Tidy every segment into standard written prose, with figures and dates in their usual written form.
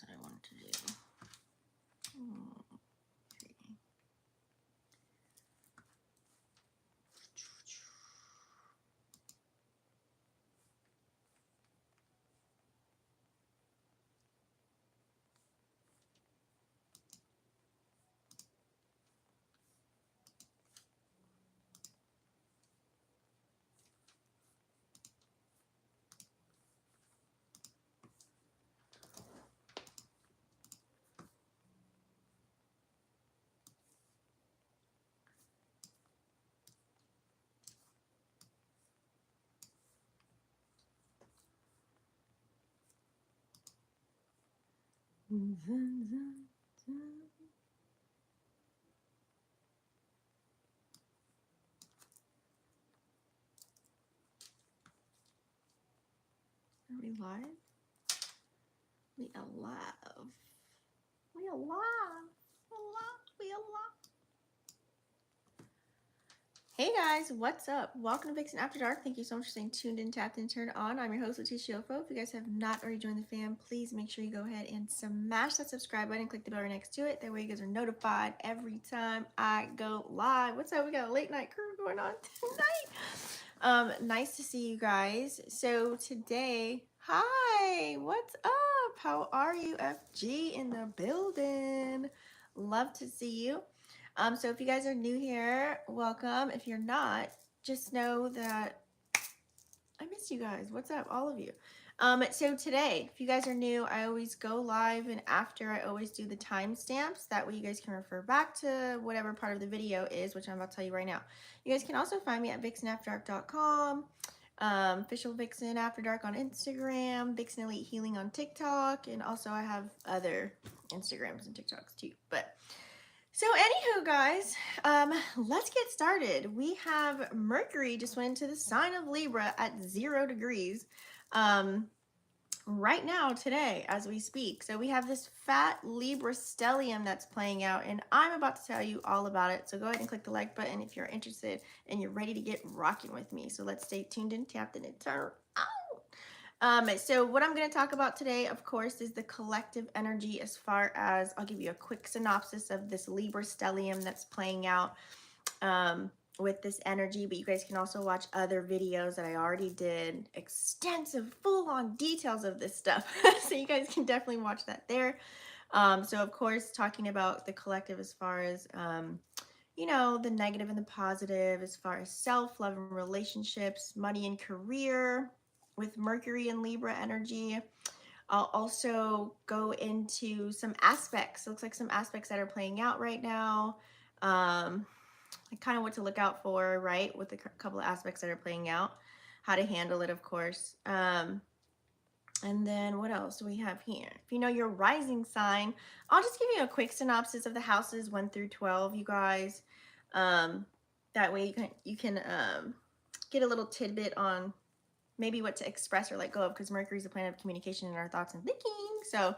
cards that I wanted to do. Okay. Are we live? We alive. We alive. We alive. Hey guys, what's up? Welcome to Vixen After Dark. Thank you so much for staying tuned in, tapped in, turned on. I'm your host, Leticia Ofo. If you guys have not already joined the fam, please make sure you go ahead and smash that subscribe button and click the bell right next to it. That way you guys are notified every time I go live. What's up? We got a late night crew going on tonight. Nice to see you guys. So today, hi, what's up? How are you? FG in the building. Love to see you. So if you guys are new here, welcome. If you're not, just know that I miss you guys. What's up, all of you? So today, if you guys are new, I always go live, and after I always do the timestamps. That way you guys can refer back to whatever part of the video is, which I'm about to tell you right now. You guys can also find me at vixenafterdark.com, official Vixen After Dark on Instagram, Vixen Elite Healing on TikTok, and also I have other Instagrams and TikToks too. But so anywho, guys, let's get started. We have Mercury just went into the sign of Libra at 0 degrees right now, today, as we speak. So we have this fat Libra stellium that's playing out, and I'm about to tell you all about it. So go ahead and click the like button if you're interested and you're ready to get rocking with me. So let's stay tuned in, tapped in, and turned on. So what I'm going to talk about today, of course, is the collective energy, as far as I'll give you a quick synopsis of this Libra stellium that's playing out with this energy. But you guys can also watch other videos that I already did, extensive full-on details of this stuff. So you guys can definitely watch that there. So of course, talking about the collective as far as you know, the negative and the positive, as far as self-love and relationships, money and career, with Mercury and Libra energy. I'll also go into some aspects. It looks like some aspects that are playing out right now. Kind of what to look out for, right? With a couple of aspects that are playing out. How to handle it, of course. And then what else do we have here? If you know your rising sign, I'll just give you a quick synopsis of the houses 1 through 12, you guys. That way you can get a little tidbit on maybe what to express or let go of, because Mercury is the planet of communication and our thoughts and thinking. So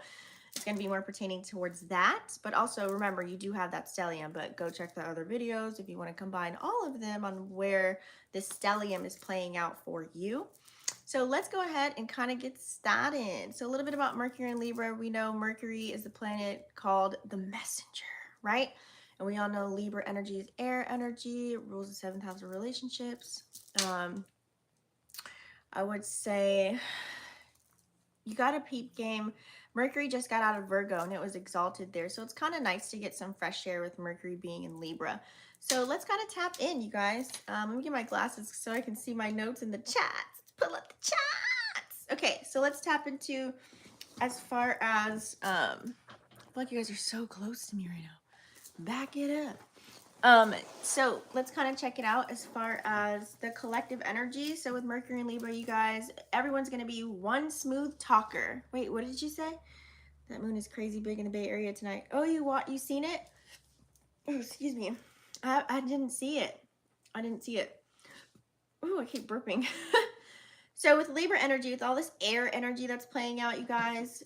it's going to be more pertaining towards that. But also remember, you do have that stellium, but go check the other videos if you want to combine all of them on where this stellium is playing out for you. So let's go ahead and kind of get started. So a little bit about Mercury and Libra. We know Mercury is the planet called the messenger, right? And we all know Libra energy is air energy. It rules the 7th house of relationships. I would say you got a peep game. Mercury just got out of Virgo and it was exalted there. So it's kind of nice to get some fresh air with Mercury being in Libra. So let's kind of tap in, you guys. Let me get my glasses so I can see my notes in the chats. Let's pull up the chats. Okay, so let's tap into, as far as, I feel like you guys are so close to me right now. Back it up. So let's kind of check it out as far as the collective energy. So with Mercury and Libra, you guys, everyone's going to be one smooth talker. Wait, what did you say? That moon is crazy big in the Bay Area tonight. Oh, you seen it? Oh, excuse me. I didn't see it. I didn't see it. Oh, I keep burping. So with Libra energy, with all this air energy that's playing out, you guys,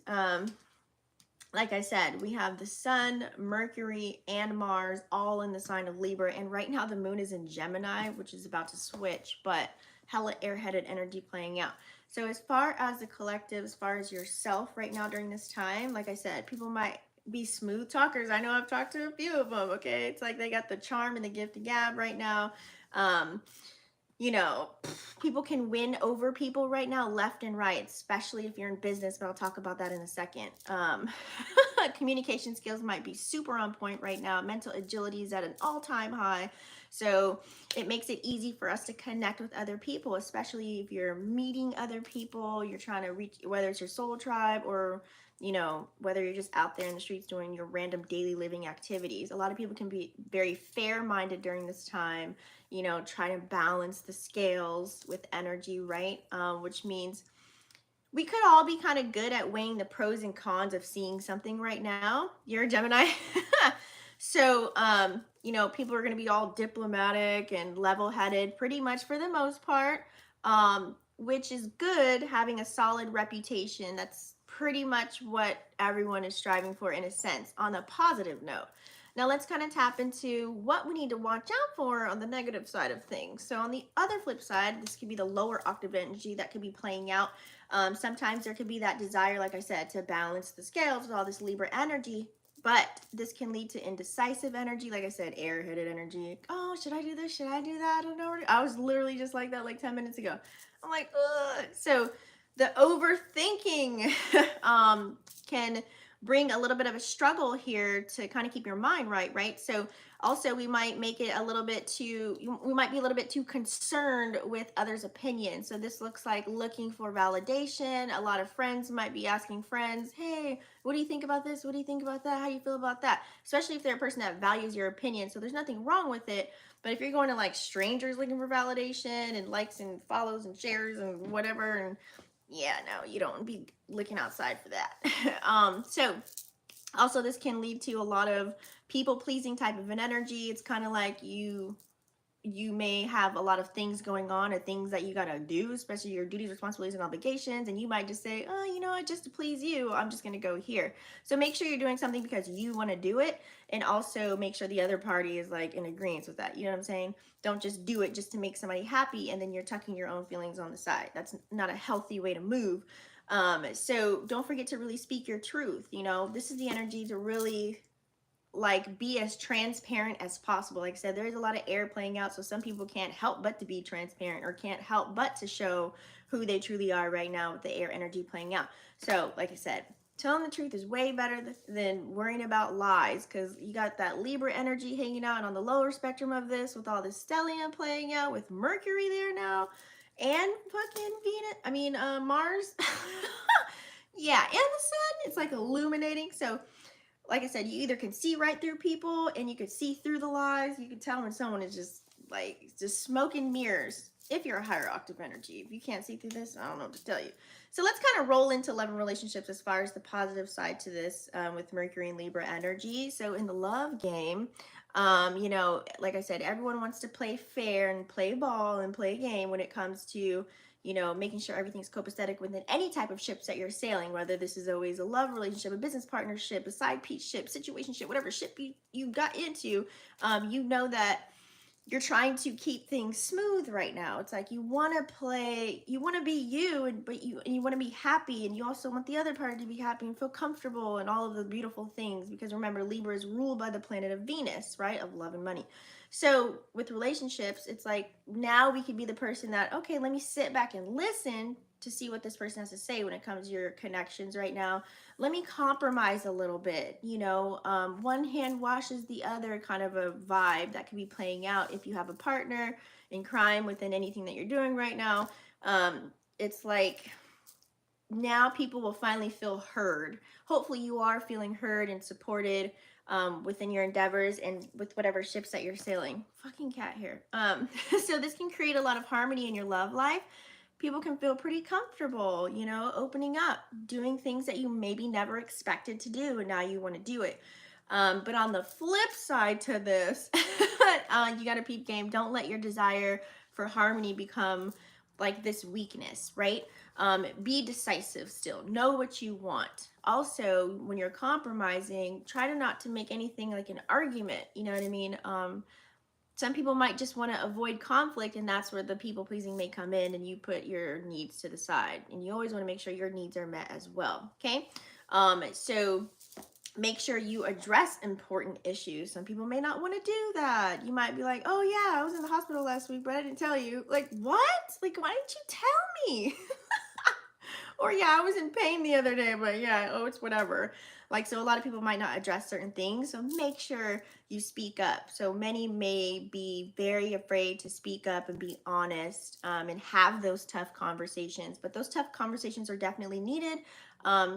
like I said, we have the Sun, Mercury, and Mars all in the sign of Libra. And right now the moon is in Gemini, which is about to switch, but hella airheaded energy playing out. So as far as the collective, as far as yourself right now during this time, like I said, people might be smooth talkers. I know I've talked to a few of them, okay? It's like they got the charm and the gift of gab right now. Um, you know, people can win over people right now, left and right, especially if you're in business, but I'll talk about that in a second. Communication skills might be super on point right now. Mental agility is at an all-time high. So it makes it easy for us to connect with other people, especially if you're meeting other people, you're trying to reach, whether it's your soul tribe or, you know, whether you're just out there in the streets doing your random daily living activities. A lot of people can be very fair-minded during this time, you know, try to balance the scales with energy, right? Which means we could all be kind of good at weighing the pros and cons of seeing something right now. You're a Gemini. So, you know, people are going to be all diplomatic and level headed pretty much for the most part, which is good, having a solid reputation. That's pretty much what everyone is striving for in a sense, on a positive note. Now, let's kind of tap into what we need to watch out for on the negative side of things. So, on the other flip side, this could be the lower octave energy that could be playing out. Sometimes there could be that desire, like I said, to balance the scales with all this Libra energy, but this can lead to indecisive energy. Like I said, airheaded energy. Oh, should I do this? Should I do that? I don't know. I was literally just like that like 10 minutes ago. I'm like, ugh. So the overthinking can bring a little bit of a struggle here to kind of keep your mind right? So also we might make it a little bit too, we might be a little bit too concerned with others' opinions. So this looks like looking for validation. A lot of friends might be asking friends, hey, what do you think about this? What do you think about that? How do you feel about that? Especially if they're a person that values your opinion. So there's nothing wrong with it. But if you're going to like strangers looking for validation and likes and follows and shares and whatever, and yeah, no, you don't be looking outside for that. So also this can lead to a lot of people pleasing type of an energy. It's kind of like you may have a lot of things going on or things that you got to do, especially your duties, responsibilities, and obligations. And you might just say, oh, you know what, just to please you, I'm just going to go here. So make sure you're doing something because you want to do it. And also make sure the other party is like in agreement with that. You know what I'm saying? Don't just do it just to make somebody happy and then you're tucking your own feelings on the side. That's not a healthy way to move. So don't forget to really speak your truth. You know, this is the energy to really like be as transparent as possible. Like I said, there's a lot of air playing out, so some people can't help but to be transparent or can't help but to show who they truly are right now with the air energy playing out. So like I said, telling the truth is way better than worrying about lies, because you got that Libra energy hanging out on the lower spectrum of this with all this stellium playing out with Mercury there now and fucking Mars. Yeah, and the sun, it's like illuminating. So like I said, you either can see right through people and you can see through the lies. You can tell when someone is just smoke and mirrors. If you're a higher octave energy, if you can't see through this, I don't know what to tell you. So let's kind of roll into love and relationships as far as the positive side to this with Mercury and Libra energy. So in the love game, you know, like I said, everyone wants to play fair and play ball and play game when it comes to, you know, making sure everything's copacetic within any type of ships that you're sailing, whether this is always a love relationship, a business partnership, a side piece ship, situation ship, whatever ship you got into, you know that you're trying to keep things smooth right now. It's like you want to play, you want to be you, but you want to be happy, and you also want the other party to be happy and feel comfortable and all of the beautiful things, because remember, Libra is ruled by the planet of Venus, right, of love and money. So with relationships, it's like now we could be the person that, okay, let me sit back and listen to see what this person has to say when it comes to your connections right now. Let me compromise a little bit, you know, one hand washes the other kind of a vibe that could be playing out if you have a partner in crime within anything that you're doing right now. It's like now people will finally feel heard. Hopefully you are feeling heard and supported within your endeavors and with whatever ships that you're sailing. Fucking cat here. So this can create a lot of harmony in your love life. People can feel pretty comfortable, you know, opening up, doing things that you maybe never expected to do, and now you want to do it. But on the flip side to this, you got to peep game. Don't let your desire for harmony become like this weakness, right? Be decisive still. Know what you want. Also, when you're compromising, try to not to make anything like an argument. You know what I mean? some people might just want to avoid conflict, and that's where the people pleasing may come in, and you put your needs to the side, and you always want to make sure your needs are met as well. Okay. So make sure you address important issues. Some people may not want to do that. You might be like, oh yeah, I was in the hospital last week, but I didn't tell you. Like, what? Like, why didn't you tell me? Or yeah, I was in pain the other day, but yeah, oh, it's whatever. Like, so a lot of people might not address certain things. So make sure you speak up. So many may be very afraid to speak up and be honest, and have those tough conversations. But those tough conversations are definitely needed.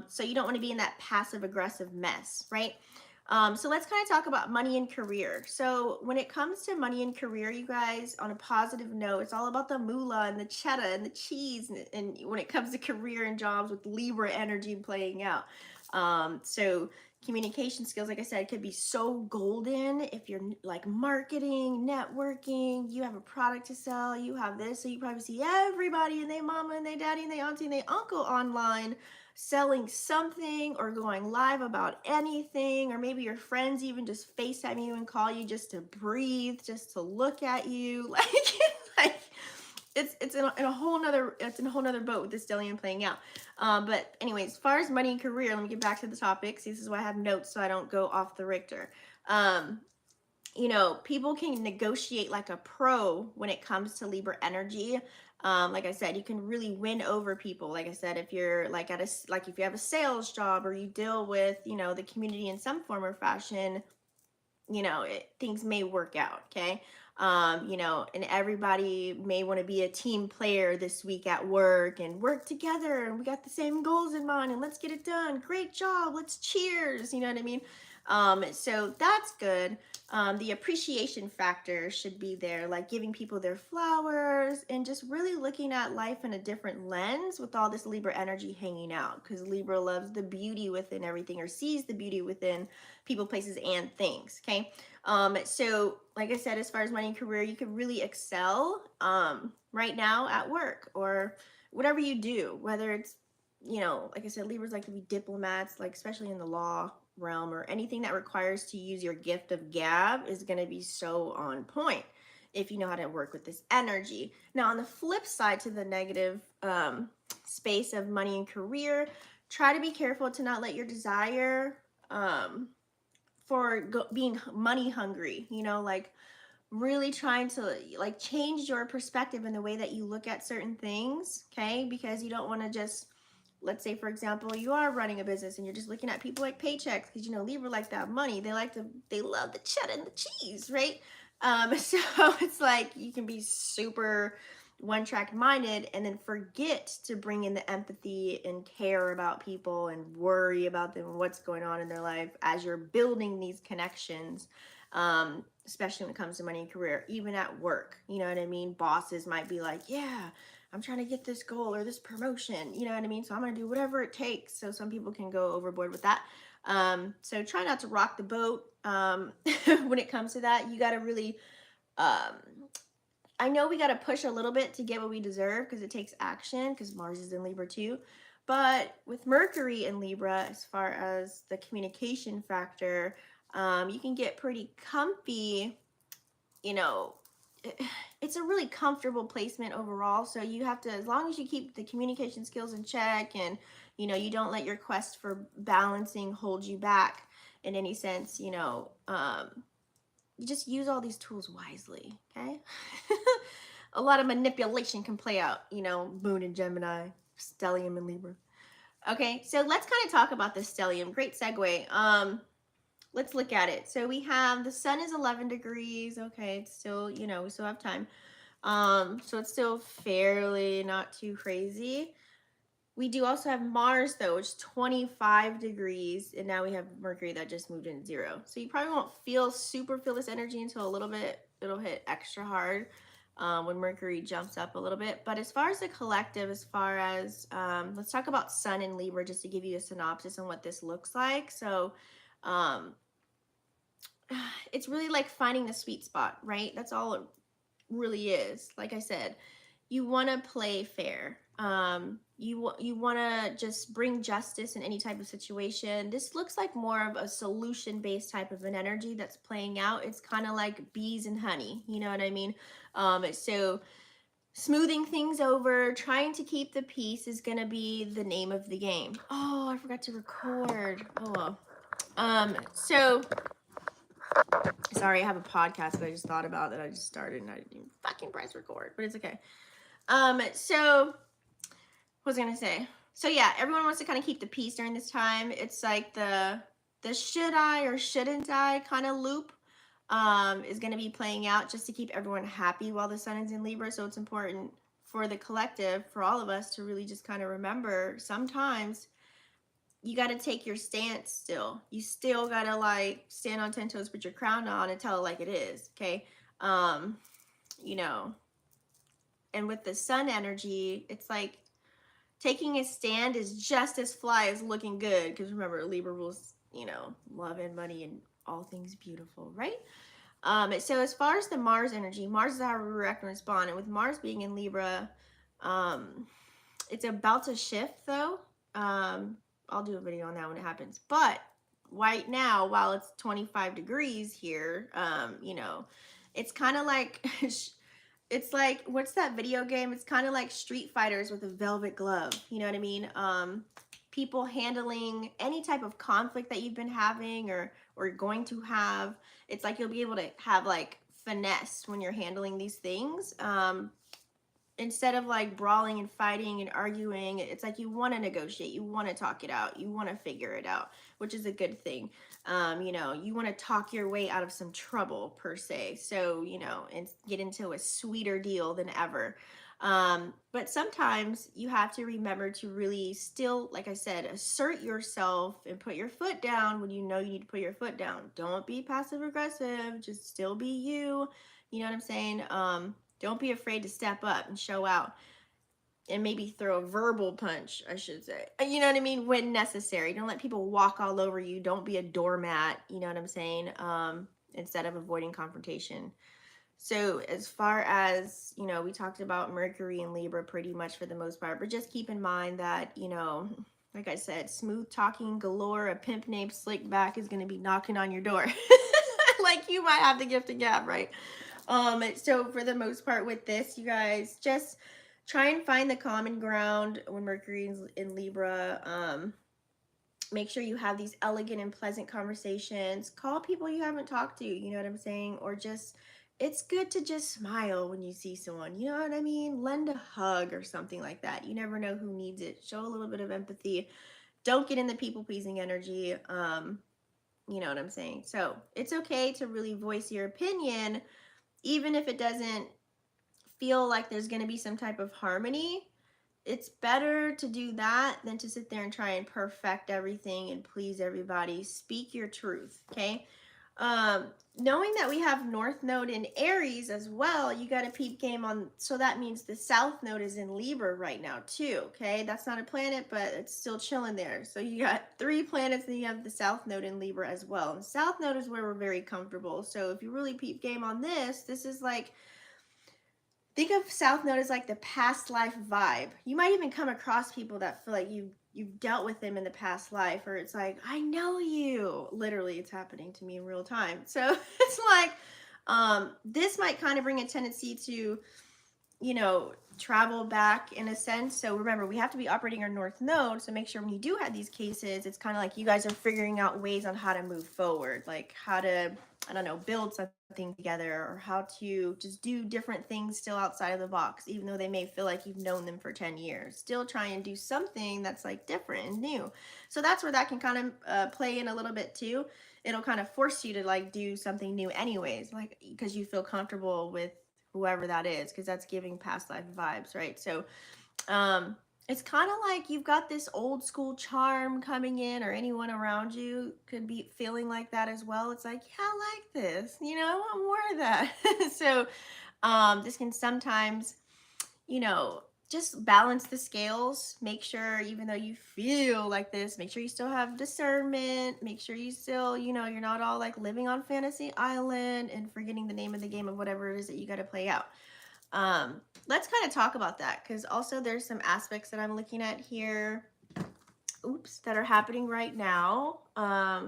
So you don't want to be in that passive aggressive mess, right? So let's kind of talk about money and career. So when it comes to money and career, you guys, on a positive note, it's all about the moolah and the cheddar and the cheese. And when it comes to career and jobs, with Libra energy playing out. So communication skills, like I said, could be so golden if you're like marketing, networking, you have a product to sell, you have this. So you probably see everybody and their mama and their daddy and their auntie and their uncle online selling something or going live about anything, or maybe your friends even just FaceTime you and call you just to breathe, just to look at you. Like it's in a whole nother boat with the Stellium playing out. But anyways, as far as money and career, let me get back to the topic. See, this is why I have notes so I don't go off the Richter. You know, people can negotiate like a pro when it comes to Libra energy. Like I said, you can really win over people. Like I said, if you're like if you have a sales job, or you deal with, you know, the community in some form or fashion, you know, things may work out. Okay. You know, and everybody may want to be a team player this week at work and work together, and we got the same goals in mind, and let's get it done. Great job. Let's cheers. You know what I mean? So that's good. The appreciation factor should be there, like giving people their flowers and just really looking at life in a different lens with all this Libra energy hanging out, because Libra loves the beauty within everything, or sees the beauty within people, places, and things. Okay. So like I said, as far as money and career, you could really excel right now at work or whatever you do, whether it's, you know, like I said, Libras like to be diplomats, like especially in the law realm, or anything that requires to use your gift of gab is going to be so on point if you know how to work with this energy. Now, on the flip side to the negative space of money and career, try to be careful to not let your desire for being money hungry, you know, like really trying to like change your perspective in the way that you look at certain things. Okay, because you don't want to just, let's say for example, you are running a business and you're just looking at people like paychecks, because you know Libra like that money, they love the cheddar and the cheese, right? So it's like you can be super one-track minded and then forget to bring in the empathy and care about people and worry about them and what's going on in their life as you're building these connections, especially when it comes to money and career, even at work. You know what I mean? Bosses might be like, yeah, I'm trying to get this goal or this promotion, you know what I mean? So I'm going to do whatever it takes. So some people can go overboard with that. So try not to rock the boat when it comes to that. You got to really, I know we got to push a little bit to get what we deserve, because it takes action, because Mars is in Libra too. But with Mercury in Libra, as far as the communication factor, you can get pretty comfy, you know, it's a really comfortable placement overall. So you have to, as long as you keep the communication skills in check, and, you know, you don't let your quest for balancing hold you back in any sense, you know, you just use all these tools wisely. Okay. A lot of manipulation can play out, you know, Moon in Gemini, Stellium in Libra. Okay. So let's kind of talk about this Stellium. Great segue. Let's look at it. So we have the sun is 11 degrees. Okay, it's still, you know, we still have time. So it's still fairly not too crazy. We do also have Mars though, which is 25 degrees, and now we have Mercury that just moved into 0. So you probably won't feel this energy until a little bit. It'll hit extra hard when Mercury jumps up a little bit. But as far as the collective, as far as let's talk about Sun in Libra, just to give you a synopsis on what this looks like. So it's really like finding the sweet spot, right? That's all it really is. Like I said, you want to play fair. You want to just bring justice in any type of situation. This looks like more of a solution based type of an energy that's playing out. It's kind of like bees and honey, you know what I mean? So smoothing things over, trying to keep the peace is going to be the name of the game. Oh, I forgot to record. Oh well. So sorry, I have a podcast that I just thought about that I just started and I didn't even fucking press record, but it's okay. So what was I gonna say? So yeah, everyone wants to kind of keep the peace during this time. It's like the should I or shouldn't I kind of loop is going to be playing out just to keep everyone happy while the sun is in Libra. So it's important for the collective, for all of us to really just kind of remember sometimes you got to take your stance still. You still got to like stand on 10 toes, put your crown on and tell it like it is. Okay. You know, and with the sun energy, it's like taking a stand is just as fly as looking good. Because remember, Libra rules, you know, love and money and all things beautiful, right? So as far as the Mars energy, Mars is how we react and respond. And with Mars being in Libra, it's about to shift though. I'll do a video on that when it happens. But right now, while it's 25 degrees here, you know, it's kind of like it's like, what's that video game? It's kind of like Street Fighters with a velvet glove. You know what I mean? People handling any type of conflict that you've been having or going to have. It's like you'll be able to have like finesse when you're handling these things. Instead of like brawling and fighting and arguing, it's like you want to negotiate, you want to talk it out, you want to figure it out, which is a good thing. You know, you want to talk your way out of some trouble per se. So, you know, and get into a sweeter deal than ever. But sometimes you have to remember to really still, like I said, assert yourself and put your foot down when you know you need to put your foot down. Don't be passive aggressive, just still be you. You know what I'm saying? Don't be afraid to step up and show out and maybe throw a verbal punch, I should say. You know what I mean? When necessary. Don't let people walk all over you. Don't be a doormat. You know what I'm saying? Instead of avoiding confrontation. So as far as, you know, we talked about Mercury and Libra pretty much for the most part, but just keep in mind that, you know, like I said, smooth talking galore, a pimp named Slickback is going to be knocking on your door. Like you might have the gift of gab, right? So for the most part with this, you guys just try and find the common ground when Mercury is in Libra. Make sure you have these elegant and pleasant conversations. Call people you haven't talked to, you know what I'm saying? Or just, it's good to just smile when you see someone, you know what I mean? Lend a hug or something like that. You never know who needs it. Show a little bit of empathy. Don't get in the people pleasing energy. You know what I'm saying? So it's okay to really voice your opinion even if it doesn't feel like there's going to be some type of harmony. It's better to do that than to sit there and try and perfect everything and please everybody. Speak your truth, okay? Knowing that we have North Node in Aries as well, you got a peep game on, so that means the South Node is in Libra right now too, okay? That's not a planet, but it's still chilling there. So you got 3 planets and you have the South Node in Libra as well. And South Node is where we're very comfortable. So if you really peep game on this, this is like, think of South Node as like the past life vibe. You might even come across people that feel like you've dealt with them in the past life, or it's like, I know you. Literally, it's happening to me in real time. So it's like, this might kind of bring a tendency to, you know, travel back in a sense. So remember, we have to be operating our North Node. So make sure when you do have these cases, it's kind of like you guys are figuring out ways on how to move forward, like how to, I don't know, build something together, or how to just do different things still outside of the box, even though they may feel like you've known them for 10 years. Still try and do something that's like different and new. So that's where that can kind of play in a little bit too. It'll kind of force you to like do something new anyways, like because you feel comfortable with whoever that is, because that's giving past life vibes, right? So it's kind of like you've got this old school charm coming in, or anyone around you could be feeling like that as well. It's like, yeah, I like this, you know, I want more of that. So this can sometimes, you know, just balance the scales. Make sure, even though you feel like this, make sure you still have discernment. Make sure you still, you know, you're not all like living on fantasy island and forgetting the name of the game of whatever it is that you got to play out. Let's kind of talk about that, because also there's some aspects that I'm looking at here, oops, that are happening right now.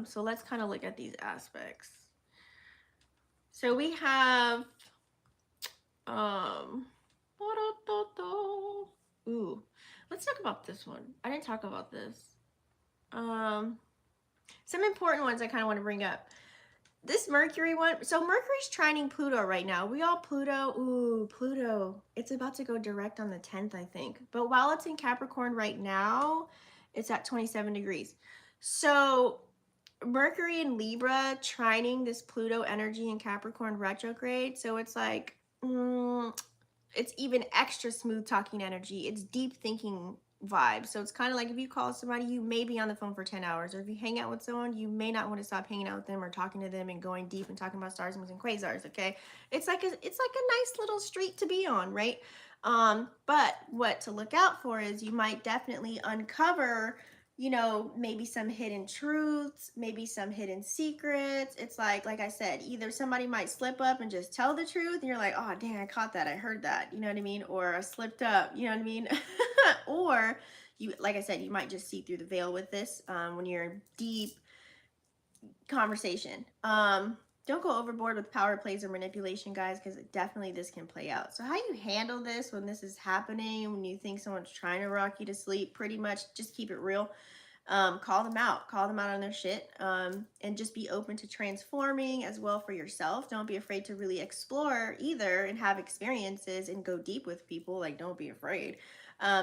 So let's kind of look at these aspects. So we have, um, ooh, let's talk about this one. I didn't talk about this. Some important ones I kind of want to bring up. This Mercury one, so Mercury's trining Pluto right now. We all Pluto, ooh, Pluto. It's about to go direct on the 10th, I think. But while it's in Capricorn right now, it's at 27 degrees. So Mercury in Libra trining this Pluto energy in Capricorn retrograde. So it's like, it's even extra smooth talking energy. It's deep thinking vibe. So it's kind of like if you call somebody, you may be on the phone for 10 hours. Or if you hang out with someone, you may not want to stop hanging out with them or talking to them and going deep and talking about stars, moons, and quasars. Okay. It's like a nice little street to be on, right? But what to look out for is you might definitely uncover, you know, maybe some hidden truths, maybe some hidden secrets. It's like I said, either somebody might slip up and just tell the truth and you're like, oh dang, I caught that, I heard that, you know what I mean? Or I slipped up, you know what I mean? Or you, like I said, you might just see through the veil with this when you're in deep conversation. Don't go overboard with power plays or manipulation, guys, because definitely this can play out. So how you handle this when this is happening, when you think someone's trying to rock you to sleep, pretty much just keep it real. Call them out on their shit, and just be open to transforming as well for yourself. Don't be afraid to really explore either and have experiences and go deep with people. Like, don't be afraid.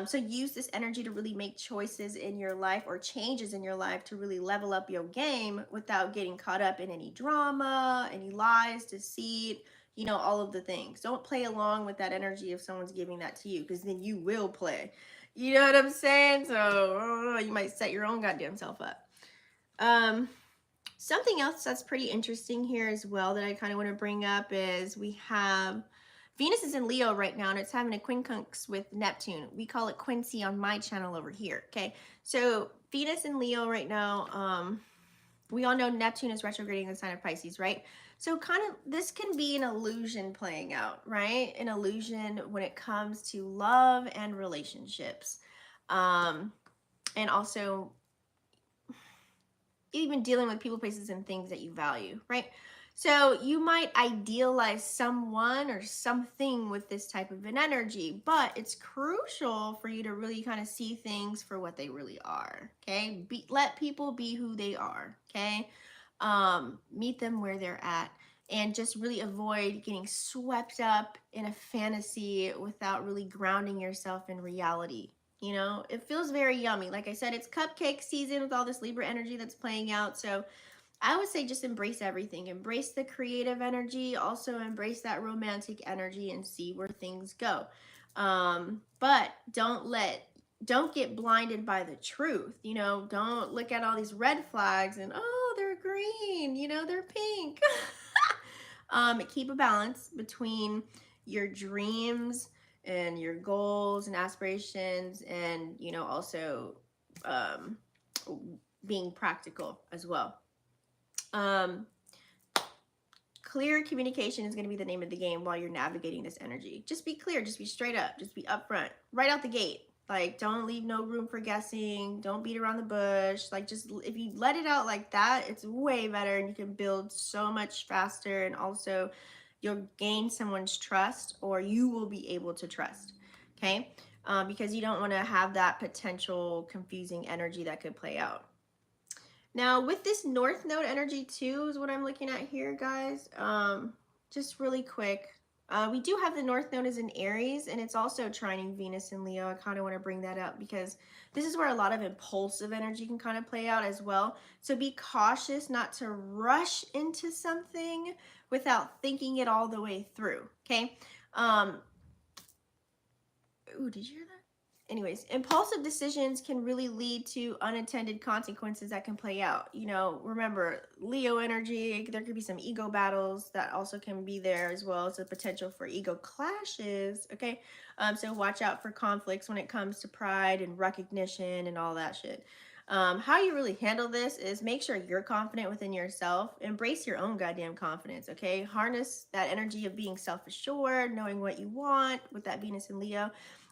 So use this energy to really make choices in your life or changes in your life to really level up your game without getting caught up in any drama, any lies, deceit, you know, all of the things. Don't play along with that energy if someone's giving that to you, because then you will play. You know what I'm saying? So you might set your own goddamn self up. Something else that's pretty interesting here as well that I kind of want to bring up is we have Venus is in Leo right now, and it's having a quincunx with Neptune. We call it Quincy on my channel over here. Okay, so Venus in Leo right now. We all know Neptune is retrograding in the sign of Pisces, right? So kind of this can be an illusion playing out, right? An illusion when it comes to love and relationships. And also even dealing with people, places, and things that you value, right? So you might idealize someone or something with this type of an energy, but it's crucial for you to really kind of see things for what they really are, okay? Let people be who they are, okay? Meet them where they're at, and just really avoid getting swept up in a fantasy without really grounding yourself in reality. You know, it feels very yummy. Like I said, it's cupcake season with all this Libra energy that's playing out. So I would say just embrace everything. Embrace the creative energy. Also embrace that romantic energy and see where things go. But don't get blinded by the truth. You know, don't look at all these red flags and, oh, they're green, you know, they're pink. Keep a balance between your dreams and your goals and aspirations, and, you know, also being practical as well. Clear communication is going to be the name of the game while you're navigating this energy. Just be clear, just be straight up, just be upfront, right out the gate. Like, don't leave no room for guessing. Don't beat around the bush. Like, just if you let it out like that, it's way better, and you can build so much faster, and also you'll gain someone's trust, or you will be able to trust, okay? Because you don't want to have that potential confusing energy that could play out. Now, with this North Node energy too is what I'm looking at here, guys. Just really quick. We do have the North Node is in Aries, and it's also trining Venus in Leo. I kind of want to bring that up because this is where a lot of impulsive energy can kind of play out as well. So be cautious not to rush into something without thinking it all the way through, okay? Ooh, did you hear that? Anyways, impulsive decisions can really lead to unintended consequences that can play out. You know, remember, Leo energy, there could be some ego battles that also can be there, as well as the potential for ego clashes, okay? So watch out for conflicts when it comes to pride and recognition and all that shit. How you really handle this is make sure you're confident within yourself. Embrace your own goddamn confidence, okay? Harness that energy of being self-assured, knowing what you want with that Venus and Leo.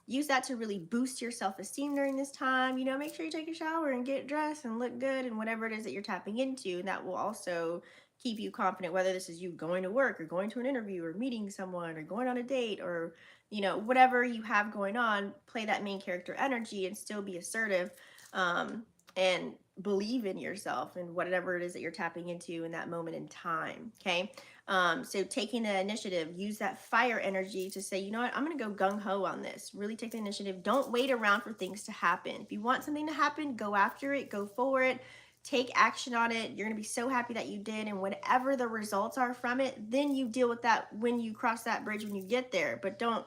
Use that to really boost your self-esteem during this time. You know, make sure you take a shower and get dressed and look good and whatever it is that you're tapping into. And that will also keep you confident, whether this is you going to work or going to an interview or meeting someone or going on a date or, you know, whatever you have going on. Play that main character energy and still be assertive. And believe in yourself and whatever it is that you're tapping into in that moment in time. Okay. So taking the initiative, use that fire energy to say, you know what, I'm going to go gung ho on this. Really take the initiative. Don't wait around for things to happen. If you want something to happen, go after it, go for it, take action on it. You're going to be so happy that you did. And whatever the results are from it, then you deal with that when you cross that bridge, when you get there. But don't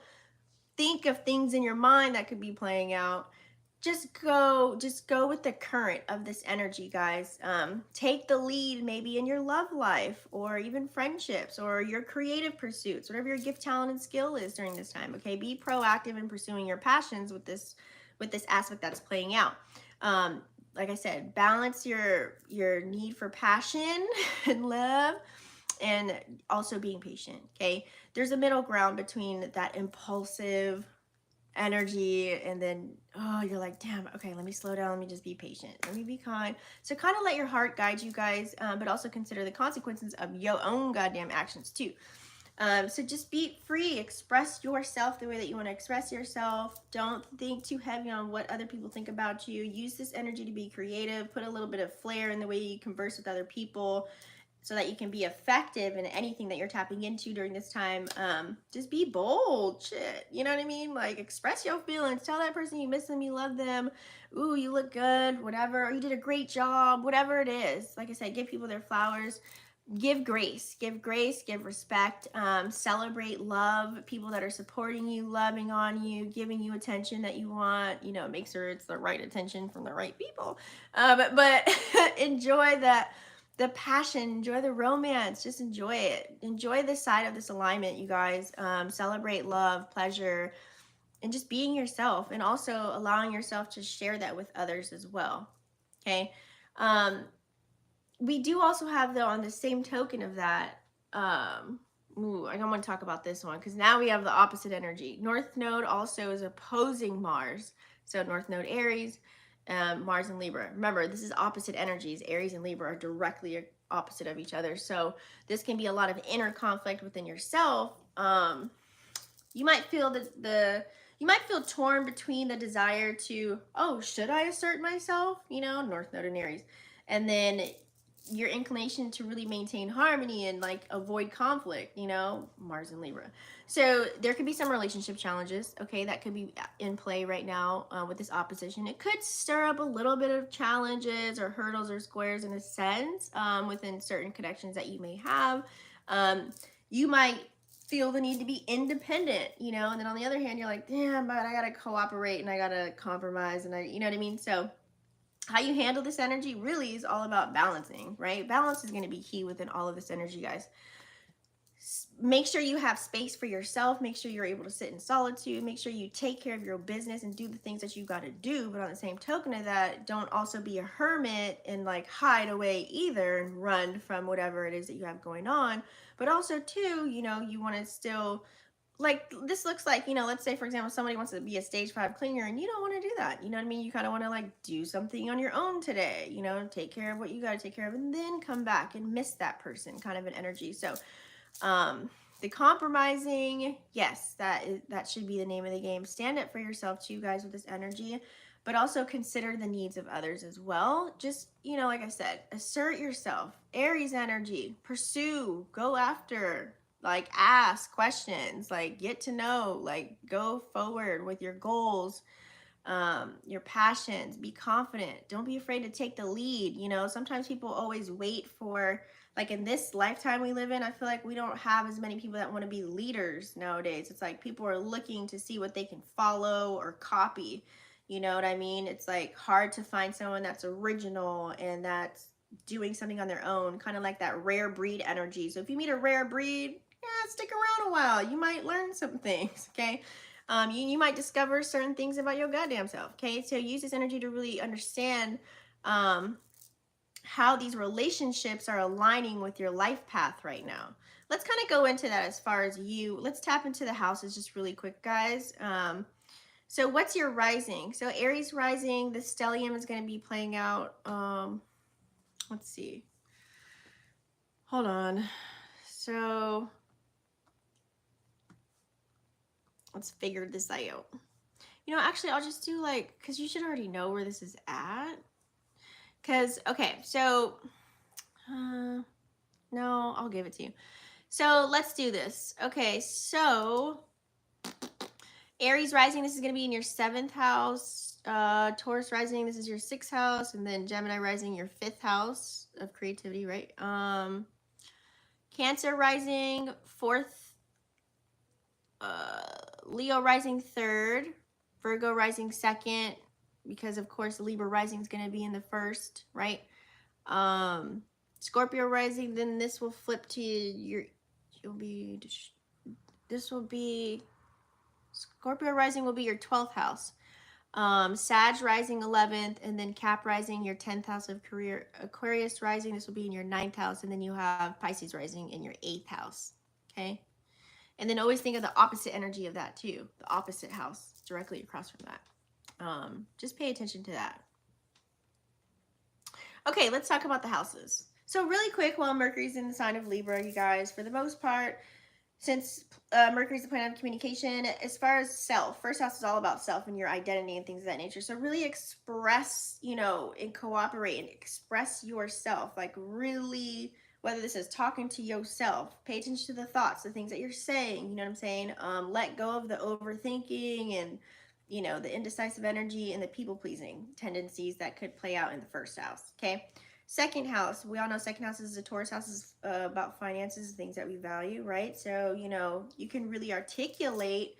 think of things in your mind that could be playing out. Just go with the current of this energy, guys. Take the lead maybe in your love life or even friendships or your creative pursuits, whatever your gift, talent, and skill is during this time. Okay, be proactive in pursuing your passions with this aspect that's playing out. Like I said, balance your need for passion and love and also being patient. Okay, there's a middle ground between that impulsive energy and then, oh, you're like, damn, okay, let me slow down, let me just be patient, let me be kind. So kind of let your heart guide you guys, but also consider the consequences of your own goddamn actions too. So just be free, express yourself the way that you want to express yourself. Don't think too heavy on what other people think about you. Use this energy to be creative, put a little bit of flair in the way you converse with other people so that you can be effective in anything that you're tapping into during this time. Just be bold, shit. You know what I mean? Like, express your feelings. Tell that person you miss them, you love them. Ooh, you look good, whatever. Or you did a great job, whatever it is. Like I said, give people their flowers. Give grace, give respect, celebrate love, people that are supporting you, loving on you, giving you attention that you want, you know, make sure it's the right attention from the right people. But enjoy that, the passion, enjoy the romance, just enjoy it. Enjoy this side of this alignment, you guys. Celebrate love, pleasure, and just being yourself, and also allowing yourself to share that with others as well. Okay. We do also have, though, on the same token of that, I don't want to talk about this one because now we have the opposite energy. North Node also is opposing Mars. So North Node Aries, Mars and Libra. Remember, this is opposite energies. Aries and Libra are directly opposite of each other. So this can be a lot of inner conflict within yourself. You might feel you might feel torn between the desire to, oh, should I assert myself? You know, North Node and Aries. And then your inclination to really maintain harmony and like avoid conflict, you know, Mars and Libra. So there could be some relationship challenges, okay, that could be in play right now with this opposition. It could stir up a little bit of challenges or hurdles or squares in a sense within certain connections that you may have. You might feel the need to be independent, you know, and then on the other hand, you're like, damn, but I gotta cooperate and I gotta compromise and you know what I mean? So how you handle this energy really is all about balancing, right? Balance is going to be key within all of this energy, guys. Make sure you have space for yourself. Make sure you're able to sit in solitude. Make sure you take care of your business and do the things that you got to do. But on the same token of that, don't also be a hermit and like hide away either and run from whatever it is that you have going on. But also too, you know, you want to still, like, this looks like, you know, let's say for example somebody wants to be a stage 5 cleaner and you don't want to do that, you know what I mean? You kind of want to like do something on your own today, you know, take care of what you got to take care of and then come back and miss that person, kind of an energy. So the compromising, yes, that should be the name of the game. Stand up for yourself too, guys, with this energy, but also consider the needs of others as well. Just, you know, like I said, assert yourself. Aries energy, pursue, go after, like ask questions, like get to know, like go forward with your goals, your passions. Be confident, don't be afraid to take the lead. You know, sometimes people always wait for, like in this lifetime we live in, I feel like we don't have as many people that want to be leaders nowadays. It's like people are looking to see what they can follow or copy, you know what I mean? It's like hard to find someone that's original and that's doing something on their own, kind of like that rare breed energy. So if you meet a rare breed, yeah, stick around a while. You might learn some things, okay? You might discover certain things about your goddamn self, okay? So use this energy to really understand how these relationships are aligning with your life path right now. Let's kind of go into that as far as you. Let's tap into the houses just really quick, guys. So what's your rising? So Aries rising, the stellium is going to be playing out. Let's see. Hold on. So let's figure this out. You know, actually, I'll just do like, because you should already know where this is at. Because, okay, so, no, I'll give it to you. So let's do this. Okay, so Aries rising, this is going to be in your 7th house. Taurus rising, this is your 6th house. And then Gemini rising, your 5th house of creativity, right? Cancer rising, 4th. Leo rising 3rd. Virgo rising 2nd. Because, of course, Libra rising is going to be in the 1st, right? Scorpio rising, then this will flip to your, this will be, Scorpio rising will be your 12th house. Sag rising 11th, and then Cap rising your 10th house of career. Aquarius rising, this will be in your 9th house, and then you have Pisces rising in your 8th house, okay? And then always think of the opposite energy of that too, the opposite house directly across from that. Just pay attention to that. Okay, let's talk about the houses. So really quick, while Mercury's in the sign of Libra, you guys, for the most part, since Mercury's the planet of communication, as far as self, first house is all about self and your identity and things of that nature. So really express, you know, and cooperate and express yourself, like really, whether this is talking to yourself, pay attention to the thoughts, the things that you're saying, you know what I'm saying? Let go of the overthinking and, you know, the indecisive energy and the people-pleasing tendencies that could play out in the first house, okay? Second house, we all know second house is a Taurus house, is about finances, things that we value, right? So, you know, you can really articulate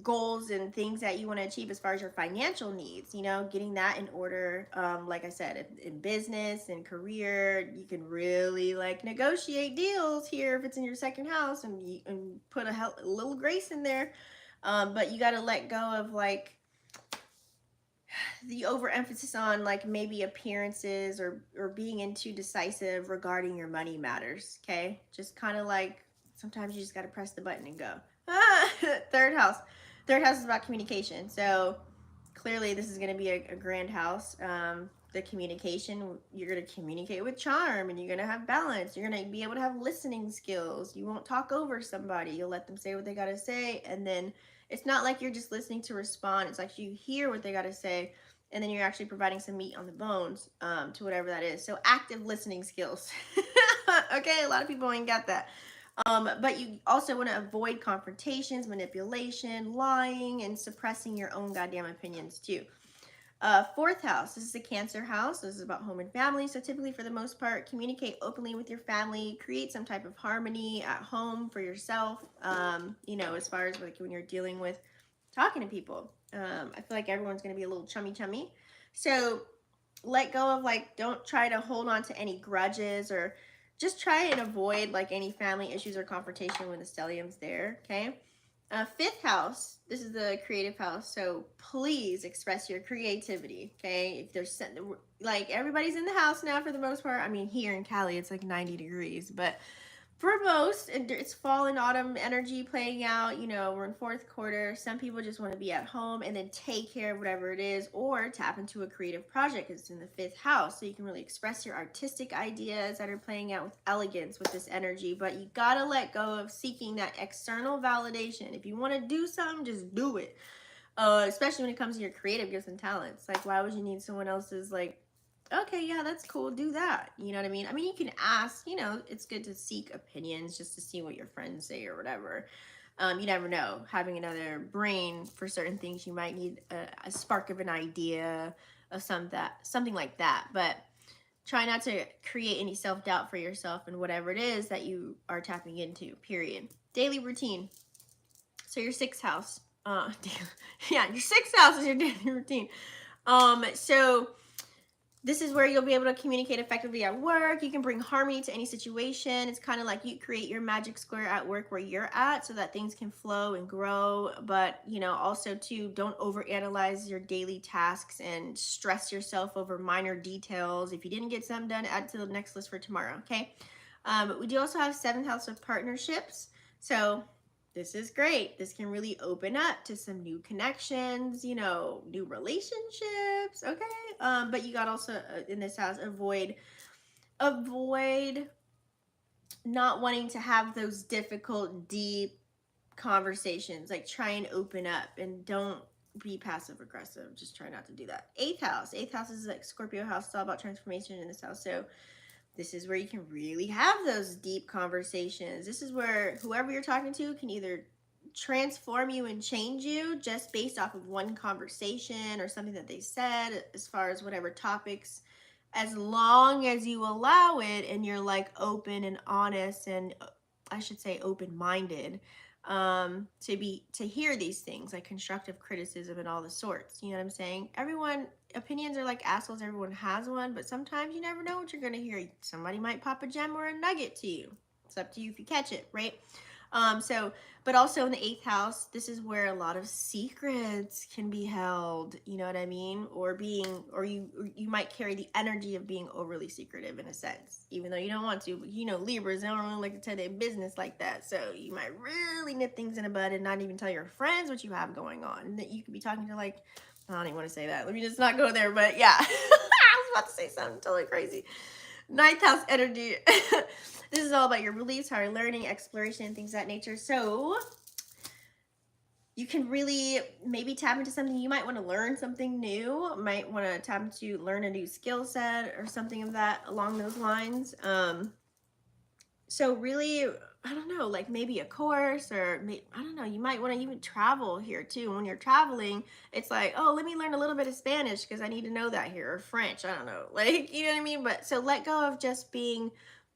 goals and things that you want to achieve as far as your financial needs, you know, getting that in order. Like I said, in business and career, you can really like negotiate deals here if it's in your second house, and put a little grace in there. But you got to let go of like the overemphasis on like maybe appearances or being too decisive regarding your money matters, okay? Just kind of like sometimes you just got to press the button and go. Third house is about communication, so clearly this is going to be a grand house. The communication, you're going to communicate with charm, and you're going to have balance. You're going to be able to have listening skills. You won't talk over somebody. You'll let them say what they got to say, and then it's not like you're just listening to respond. It's like you hear what they got to say, and then you're actually providing some meat on the bones to whatever that is. So active listening skills. Okay, a lot of people ain't got that. But you also want to avoid confrontations, manipulation, lying, and suppressing your own goddamn opinions too. Fourth house, this is the Cancer house. This is about home and family. So typically, for the most part, communicate openly with your family, create some type of harmony at home for yourself. You know, as far as like when you're dealing with talking to people. I feel like everyone's going to be a little chummy. So let go of like, don't try to hold on to any grudges, or just try and avoid like any family issues or confrontation when the stellium's there, okay? Fifth house, this is the creative house, so please express your creativity, okay? If there's like everybody's in the house now for the most part. I mean, here in Cali it's like 90 degrees, but for most, it's fall and autumn energy playing out. You know, we're in fourth quarter. Some people just want to be at home and then take care of whatever it is, or tap into a creative project because it's in the fifth house. So you can really express your artistic ideas that are playing out with elegance with this energy. But you got to let go of seeking that external validation. If you want to do something, just do it. Especially when it comes to your creative gifts and talents. Like, why would you need someone else's, like, okay, yeah, that's cool, do that. You know what I mean? I mean, you can ask, you know, it's good to seek opinions just to see what your friends say or whatever. You never know. Having another brain for certain things, you might need a spark of an idea of something like that. But try not to create any self-doubt for yourself and whatever it is that you are tapping into, period. Daily routine. So your sixth house. Yeah, your sixth house is your daily routine. So This is where you'll be able to communicate effectively at work. You can bring harmony to any situation. It's kind of like you create your magic square at work where you're at so that things can flow and grow. But, you know, also too, don't overanalyze your daily tasks and stress yourself over minor details. If you didn't get something done, add to the next list for tomorrow, okay? We do also have 7th house of partnerships. So this is great. This can really open up to some new connections, you know, new relationships, okay? But you got also in this house avoid not wanting to have those difficult, deep conversations. Like try and open up and don't be passive aggressive. Just try not to do that. 8th house. 8th house is like Scorpio house. It's all about transformation in this house. So this is where you can really have those deep conversations. This is where whoever you're talking to can either transform you and change you just based off of one conversation or something that they said, as far as whatever topics, as long as you allow it and you're like open and honest and I should say open-minded, to hear these things like constructive criticism and all the sorts. You know what I'm saying? Everyone opinions are like assholes. Everyone has one, but sometimes you never know what you're going to hear. Somebody might pop a gem or a nugget to you. It's up to you if you catch it, right? But also in the 8th house, this is where a lot of secrets can be held, you know what I mean? Or you might carry the energy of being overly secretive in a sense, even though you don't want to. But you know, Libras, they don't really like to tell their business like that. So you might really nip things in a bud and not even tell your friends what you have going on. And that you could be talking to like, I don't even want to say that. Let me just not go there, but yeah. I was about to say something totally crazy. 9th house energy. This is all about your beliefs, how you're learning, exploration, things of that nature. So you can really maybe tap into something. You might want to learn something new, might want to tap into learn a new skill set or something of that along those lines. So really, I don't know, like maybe a course or I don't know, you might want to even travel here too. When you're traveling, it's like, oh, let me learn a little bit of Spanish because I need to know that here, or French, I don't know. Like, you know what I mean? But so let go of just being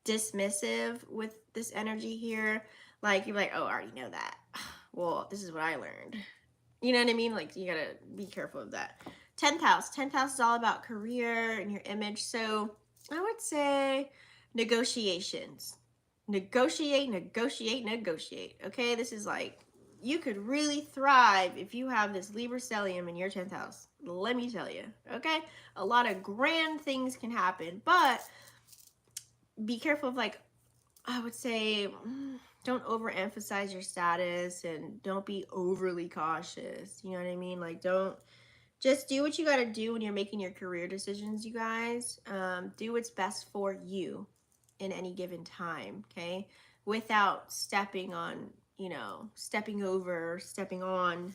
dismissive with this energy here. Like you're like, oh, I already know that. Well, this is what I learned. You know what I mean? Like you gotta be careful of that. 10th house. 10th house is all about career and your image. So I would say negotiations. Negotiate, negotiate, negotiate. Okay, this is like you could really thrive if you have this Libra stellium in your 10th house. Let me tell you. Okay, a lot of grand things can happen, but be careful of like, I would say, don't overemphasize your status and don't be overly cautious. You know what I mean? Like, don't just do what you got to do when you're making your career decisions, you guys. Do what's best for you in any given time, okay? Without stepping on, you know, stepping over, stepping on,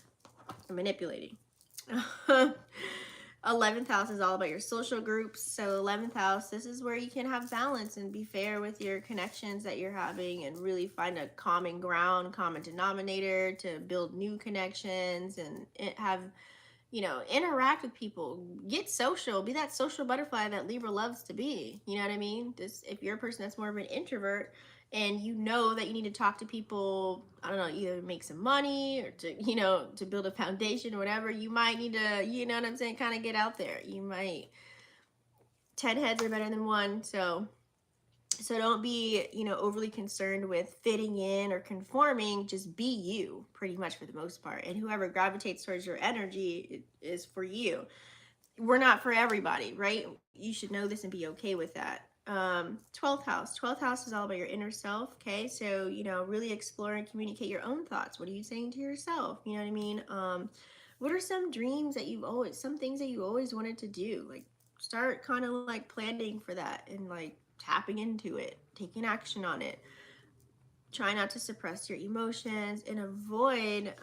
and manipulating. 11th house is all about your social groups. So 11th house, this is where you can have balance and be fair with your connections that you're having and really find a common ground, common denominator to build new connections and have, you know, interact with people, get social, be that social butterfly that Libra loves to be. You know what I mean? This, if you're a person that's more of an introvert and you know that you need to talk to people, I don't know, either make some money or to, you know, to build a foundation or whatever, you might need to, you know what I'm saying, kind of get out there. You might, 10 heads are better than one. So don't be, you know, overly concerned with fitting in or conforming. Just be you pretty much for the most part. And whoever gravitates towards your energy is for you. We're not for everybody, right? You should know this and be okay with that. 12th house. 12th house is all about your inner self, okay? So, you know, really explore and communicate your own thoughts. What are you saying to yourself? You know what I mean? What are some dreams that some things that you always wanted to do? Like, start kind of like planning for that and like tapping into it, taking action on it. Try not to suppress your emotions and avoid,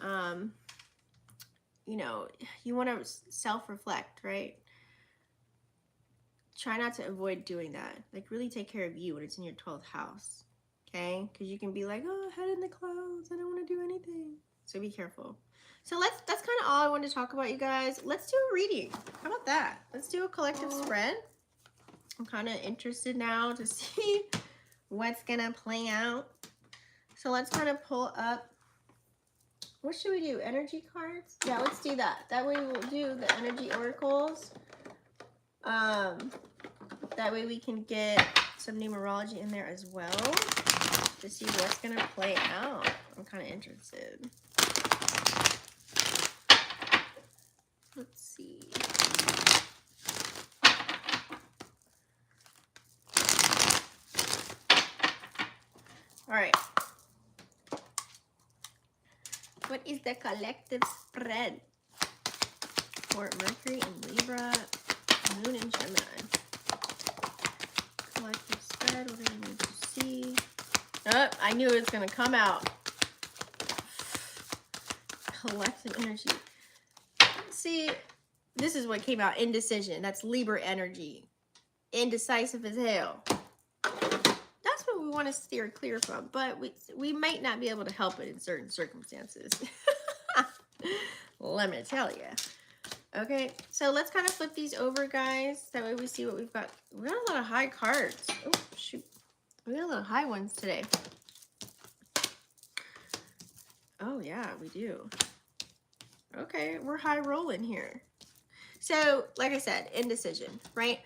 you know, you want to self-reflect, right? Try not to avoid doing that. Like really take care of you when it's in your 12th house, okay? Because you can be like, oh, head in the clouds, I don't want to do anything. So be careful. So that's kind of all I wanted to talk about, you guys. Let's do a reading. How about that? Let's do a collective spread. I'm kind of interested now to see what's gonna play out. So let's kind of pull up. What should we do? Energy cards? Yeah, let's do that. That way we'll do the energy oracles. That way we can get some numerology in there as well to see what's going to play out. I'm kind of interested. Let's see. All right. What is the collective spread for Mercury and Libra, Moon and Gemini? Collective spread, what do we need to see? Oh, I knew it was going to come out. Collective energy. See, this is what came out. Indecision. That's Libra energy. Indecisive as hell. That's what we want to steer clear from. But we might not be able to help it in certain circumstances. Let me tell you. Okay, so let's kind of flip these over, guys. That way we see what we've got. We got a lot of high cards. Oh, shoot. We got a lot of high ones today. Oh, yeah, we do. Okay, we're high rolling here. So, like I said, indecision, right?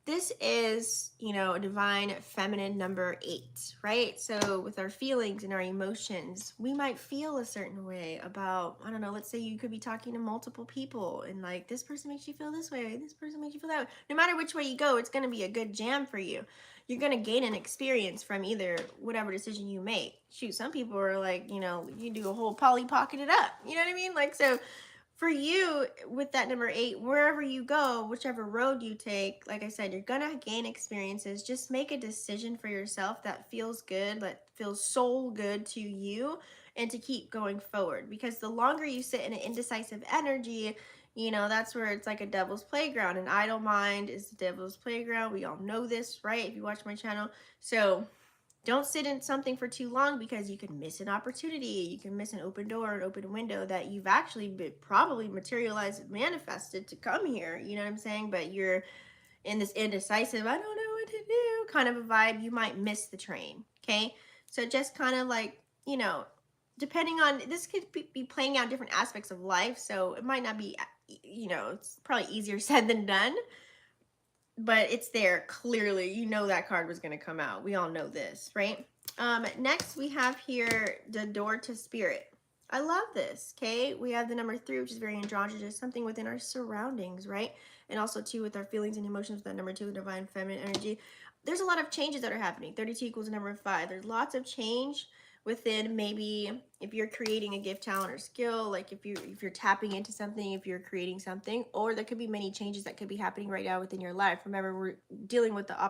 This is, you know, a divine feminine number 8, right? So with our feelings and our emotions, we might feel a certain way about, I don't know, let's say you could be talking to multiple people and like, this person makes you feel this way, this person makes you feel that way. No matter which way you go, it's going to be a good jam for you. You're going to gain an experience from either whatever decision you make. Shoot, some people are like, you know, you do a whole Polly pocket it up. You know what I mean? Like, so for you, with that number 8, wherever you go, whichever road you take, like I said, you're going to gain experiences. Just make a decision for yourself that feels good, that feels soul good to you, and to keep going forward. Because the longer you sit in an indecisive energy, you know, that's where it's like a devil's playground. An idle mind is the devil's playground. We all know this, right? If you watch my channel. So don't sit in something for too long, because you can miss an opportunity. You can miss an open door, an open window that you've actually probably materialized, manifested to come here. You know what I'm saying? But you're in this indecisive, I don't know what to do kind of a vibe. You might miss the train. Okay. So just kind of like, you know, depending on, this could be playing out different aspects of life. So it might not be, you know, it's probably easier said than done. But it's there clearly. You know that card was going to come out. We all know this, right? Next we have here the door to spirit. I love this. Okay, we have the number 3, which is very androgynous, something within our surroundings, right? And also too with our feelings and emotions with that number 2, the divine feminine energy. There's a lot of changes that are happening. 32 equals the number 5. There's lots of change within, maybe if you're creating a gift, talent, or skill, like if you're tapping into something, if you're creating something, or there could be many changes that could be happening right now within your life. Remember, we're dealing with the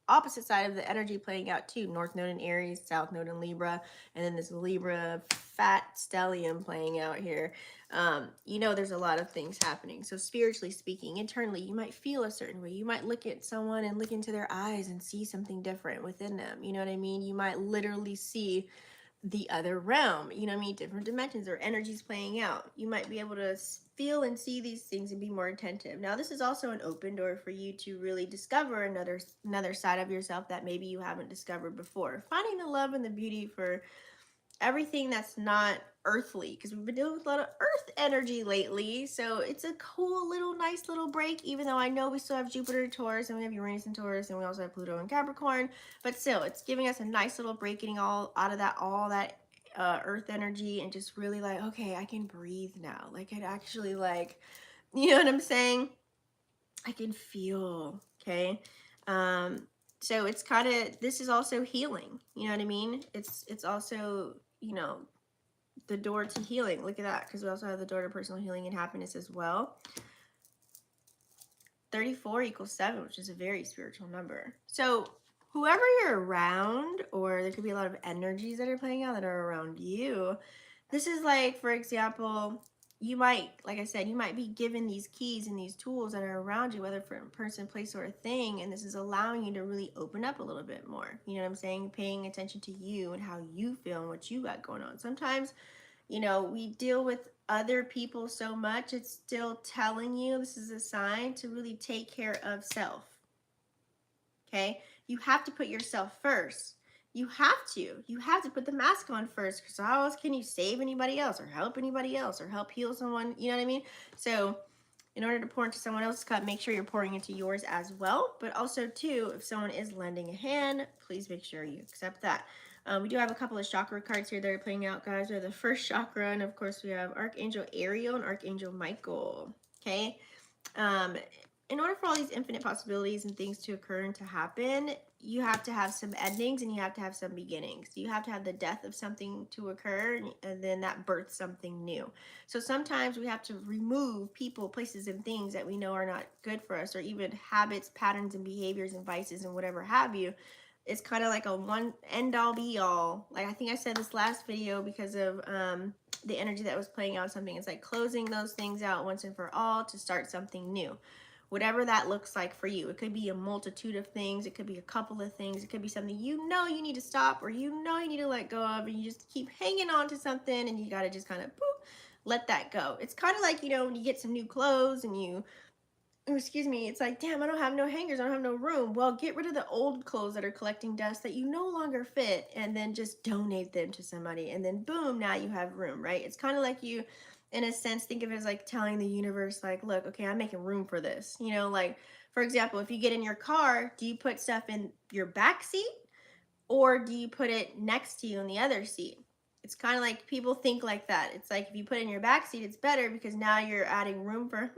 opposite side of the energy playing out too. North Node in Aries, South Node in Libra, and then this Libra fat stellium playing out here. You know, there's a lot of things happening. So spiritually speaking, internally, you might feel a certain way. You might look at someone and look into their eyes and see something different within them. You know what I mean? You might literally see the other realm, you know what I mean, different dimensions or energies playing out. You might be able to feel and see these things and be more attentive. Now, this is also an open door for you to really discover another side of yourself that maybe you haven't discovered before. Finding the love and the beauty for everything that's not earthly, because we've been dealing with a lot of earth energy lately. So it's a cool little nice little break, even though I know we still have Jupiter in Taurus and we have Uranus in Taurus and we also have Pluto in Capricorn, but still it's giving us a nice little break, getting all out of that, all that earth energy, and just really like, okay, I can breathe now. Like, it actually, like, you know what I'm saying, I can feel. Okay. So it's kind of, this is also healing, you know what I mean? It's also, you know, the door to healing. Look at that, because we also have the door to personal healing and happiness as well. 34 equals 7, which is a very spiritual number. So whoever you're around, or there could be a lot of energies that are playing out that are around you. This is like, for example, you might, like I said, you might be given these keys and these tools that are around you, whether for a person, place, or a thing, and this is allowing you to really open up a little bit more. You know what I'm saying? Paying attention to you and how you feel and what you got going on. Sometimes, you know, we deal with other people so much, it's still telling you, this is a sign to really take care of self. Okay? You have to put yourself first. You have to put the mask on first, because how else can you save anybody else or help anybody else or help heal someone? You know what I mean? So in order to pour into someone else's cup, make sure you're pouring into yours as well. But also, too, if someone is lending a hand, please make sure you accept that. We do have a couple of chakra cards here that are playing out, guys. We have the first chakra, and of course, we have Archangel Ariel and Archangel Michael. Okay. Um, in order for all these infinite possibilities and things to occur and to happen, you have to have some endings and you have to have some beginnings. You have to have the death of something to occur, and then that births something new. So sometimes we have to remove people, places, and things that we know are not good for us, or even habits, patterns, and behaviors and vices and whatever have you. It's kind of like a one end all be all. Like I think I said this last video because of the energy that was playing out something. It's like closing those things out once and for all to start something new. Whatever that looks like for you. It could be a multitude of things. It could be a couple of things. It could be something you know you need to stop, or you know you need to let go of, and you just keep hanging on to something and you got to just kind of boop, let that go. It's kind of like, you know, when you get some new clothes and you, excuse me, it's like, damn, I don't have no hangers, I don't have no room. Well, get rid of the old clothes that are collecting dust that you no longer fit, and then just donate them to somebody, and then boom, now you have room, right? It's kind of like you, in a sense, think of it as like telling the universe, like, look, okay, I'm making room for this. You know, like, for example, if you get in your car, do you put stuff in your back seat, or do you put it next to you in the other seat? It's kind of like people think like that. It's like if you put it in your back seat, it's better because now you're adding room for,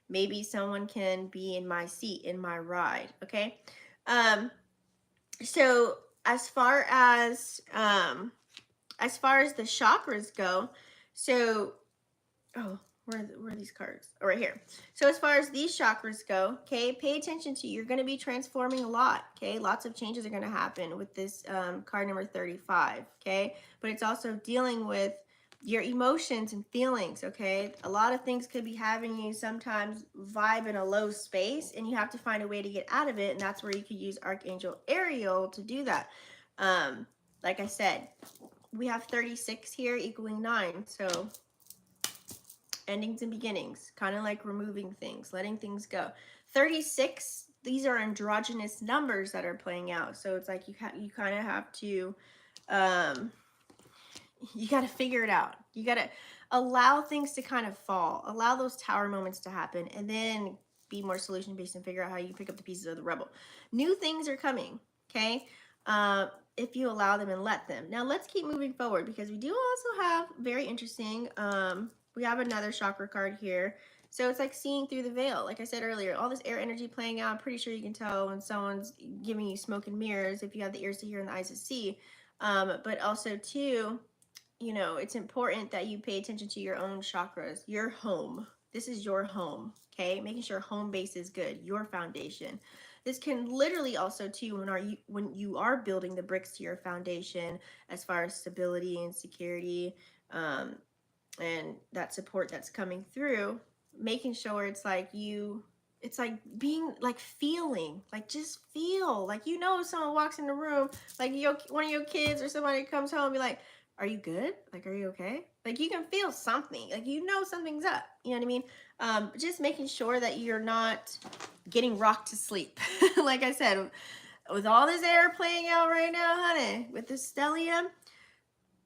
maybe someone can be in my seat, in my ride. Okay. Um, so as far as the chakras go, so where are these cards? Oh, right here. So as far as these chakras go, okay, pay attention to, you're going to be transforming a lot. Okay, lots of changes are going to happen with this card number 35. Okay, but it's also dealing with your emotions and feelings. Okay, a lot of things could be having you sometimes vibe in a low space, and you have to find a way to get out of it, and that's where you could use Archangel Ariel to do that. Like I said, we have 36 here equaling 9, so endings and beginnings, kind of like removing things, letting things go. 36, these are androgynous numbers that are playing out, so it's like you kind of have to you got to figure it out. You got to allow things to kind of fall, allow those tower moments to happen, and then be more solution based and figure out how you pick up the pieces of the rubble. New things are coming, okay, if you allow them and let them. Now let's keep moving forward, because we do also have very interesting we have another chakra card here. So it's like seeing through the veil. Like I said earlier, all this air energy playing out, I'm pretty sure you can tell when someone's giving you smoke and mirrors if you have the ears to hear and the eyes to see. But also too, you know, it's important that you pay attention to your own chakras, your home. This is your home, okay? Making sure home base is good, your foundation. This can literally also too, when you are building the bricks to your foundation, as far as stability and security, and that support that's coming through, making sure it's like it's like being like feeling, like just feel like, you know, if someone walks in the room, like one of your kids or somebody comes home, be like, are you good? Like, are you okay? Like, you can feel something, like, you know, something's up, you know what I mean? Just making sure that you're not getting rocked to sleep. Like I said, with all this air playing out right now, honey, with this stellium,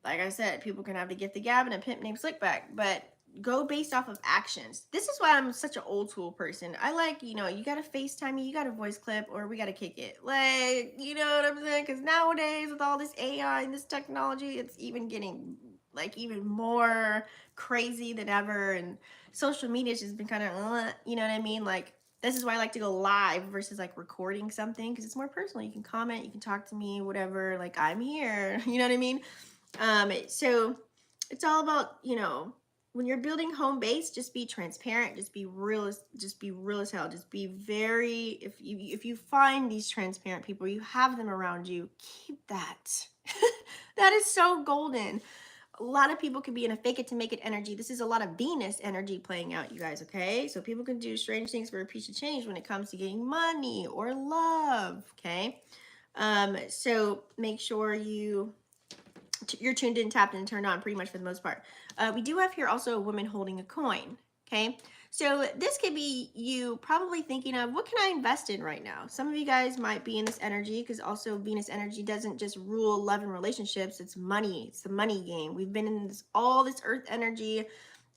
like I said, people can have to get the gab and a pimp named Slickback, but go based off of actions. This is why I'm such an old school person. I like, you know, you got to FaceTime me, you got to voice clip, or we got to kick it. Like, you know what I'm saying? Because nowadays with all this AI and this technology, it's even getting like even more crazy than ever. And social media's just been kind of, you know what I mean? Like, this is why I like to go live versus like recording something, because it's more personal. You can comment, you can talk to me, whatever. Like, I'm here. You know what I mean? So it's all about, you know, when you're building home base, just be transparent, just be real as hell. Just be very, if you find these transparent people, you have them around you, keep that. That is so golden. A lot of people can be in a fake it to make it energy. This is a lot of Venus energy playing out, you guys, okay? So people can do strange things for a piece of change when it comes to getting money or love, okay? So make sure you're tuned in, tapped in, turned on pretty much for the most part. We do have here also a woman holding a coin, okay? So this could be you probably thinking of, what can I invest in right now? Some of you guys might be in this energy, because also Venus energy doesn't just rule love and relationships, it's money. It's the money game. We've been in all this earth energy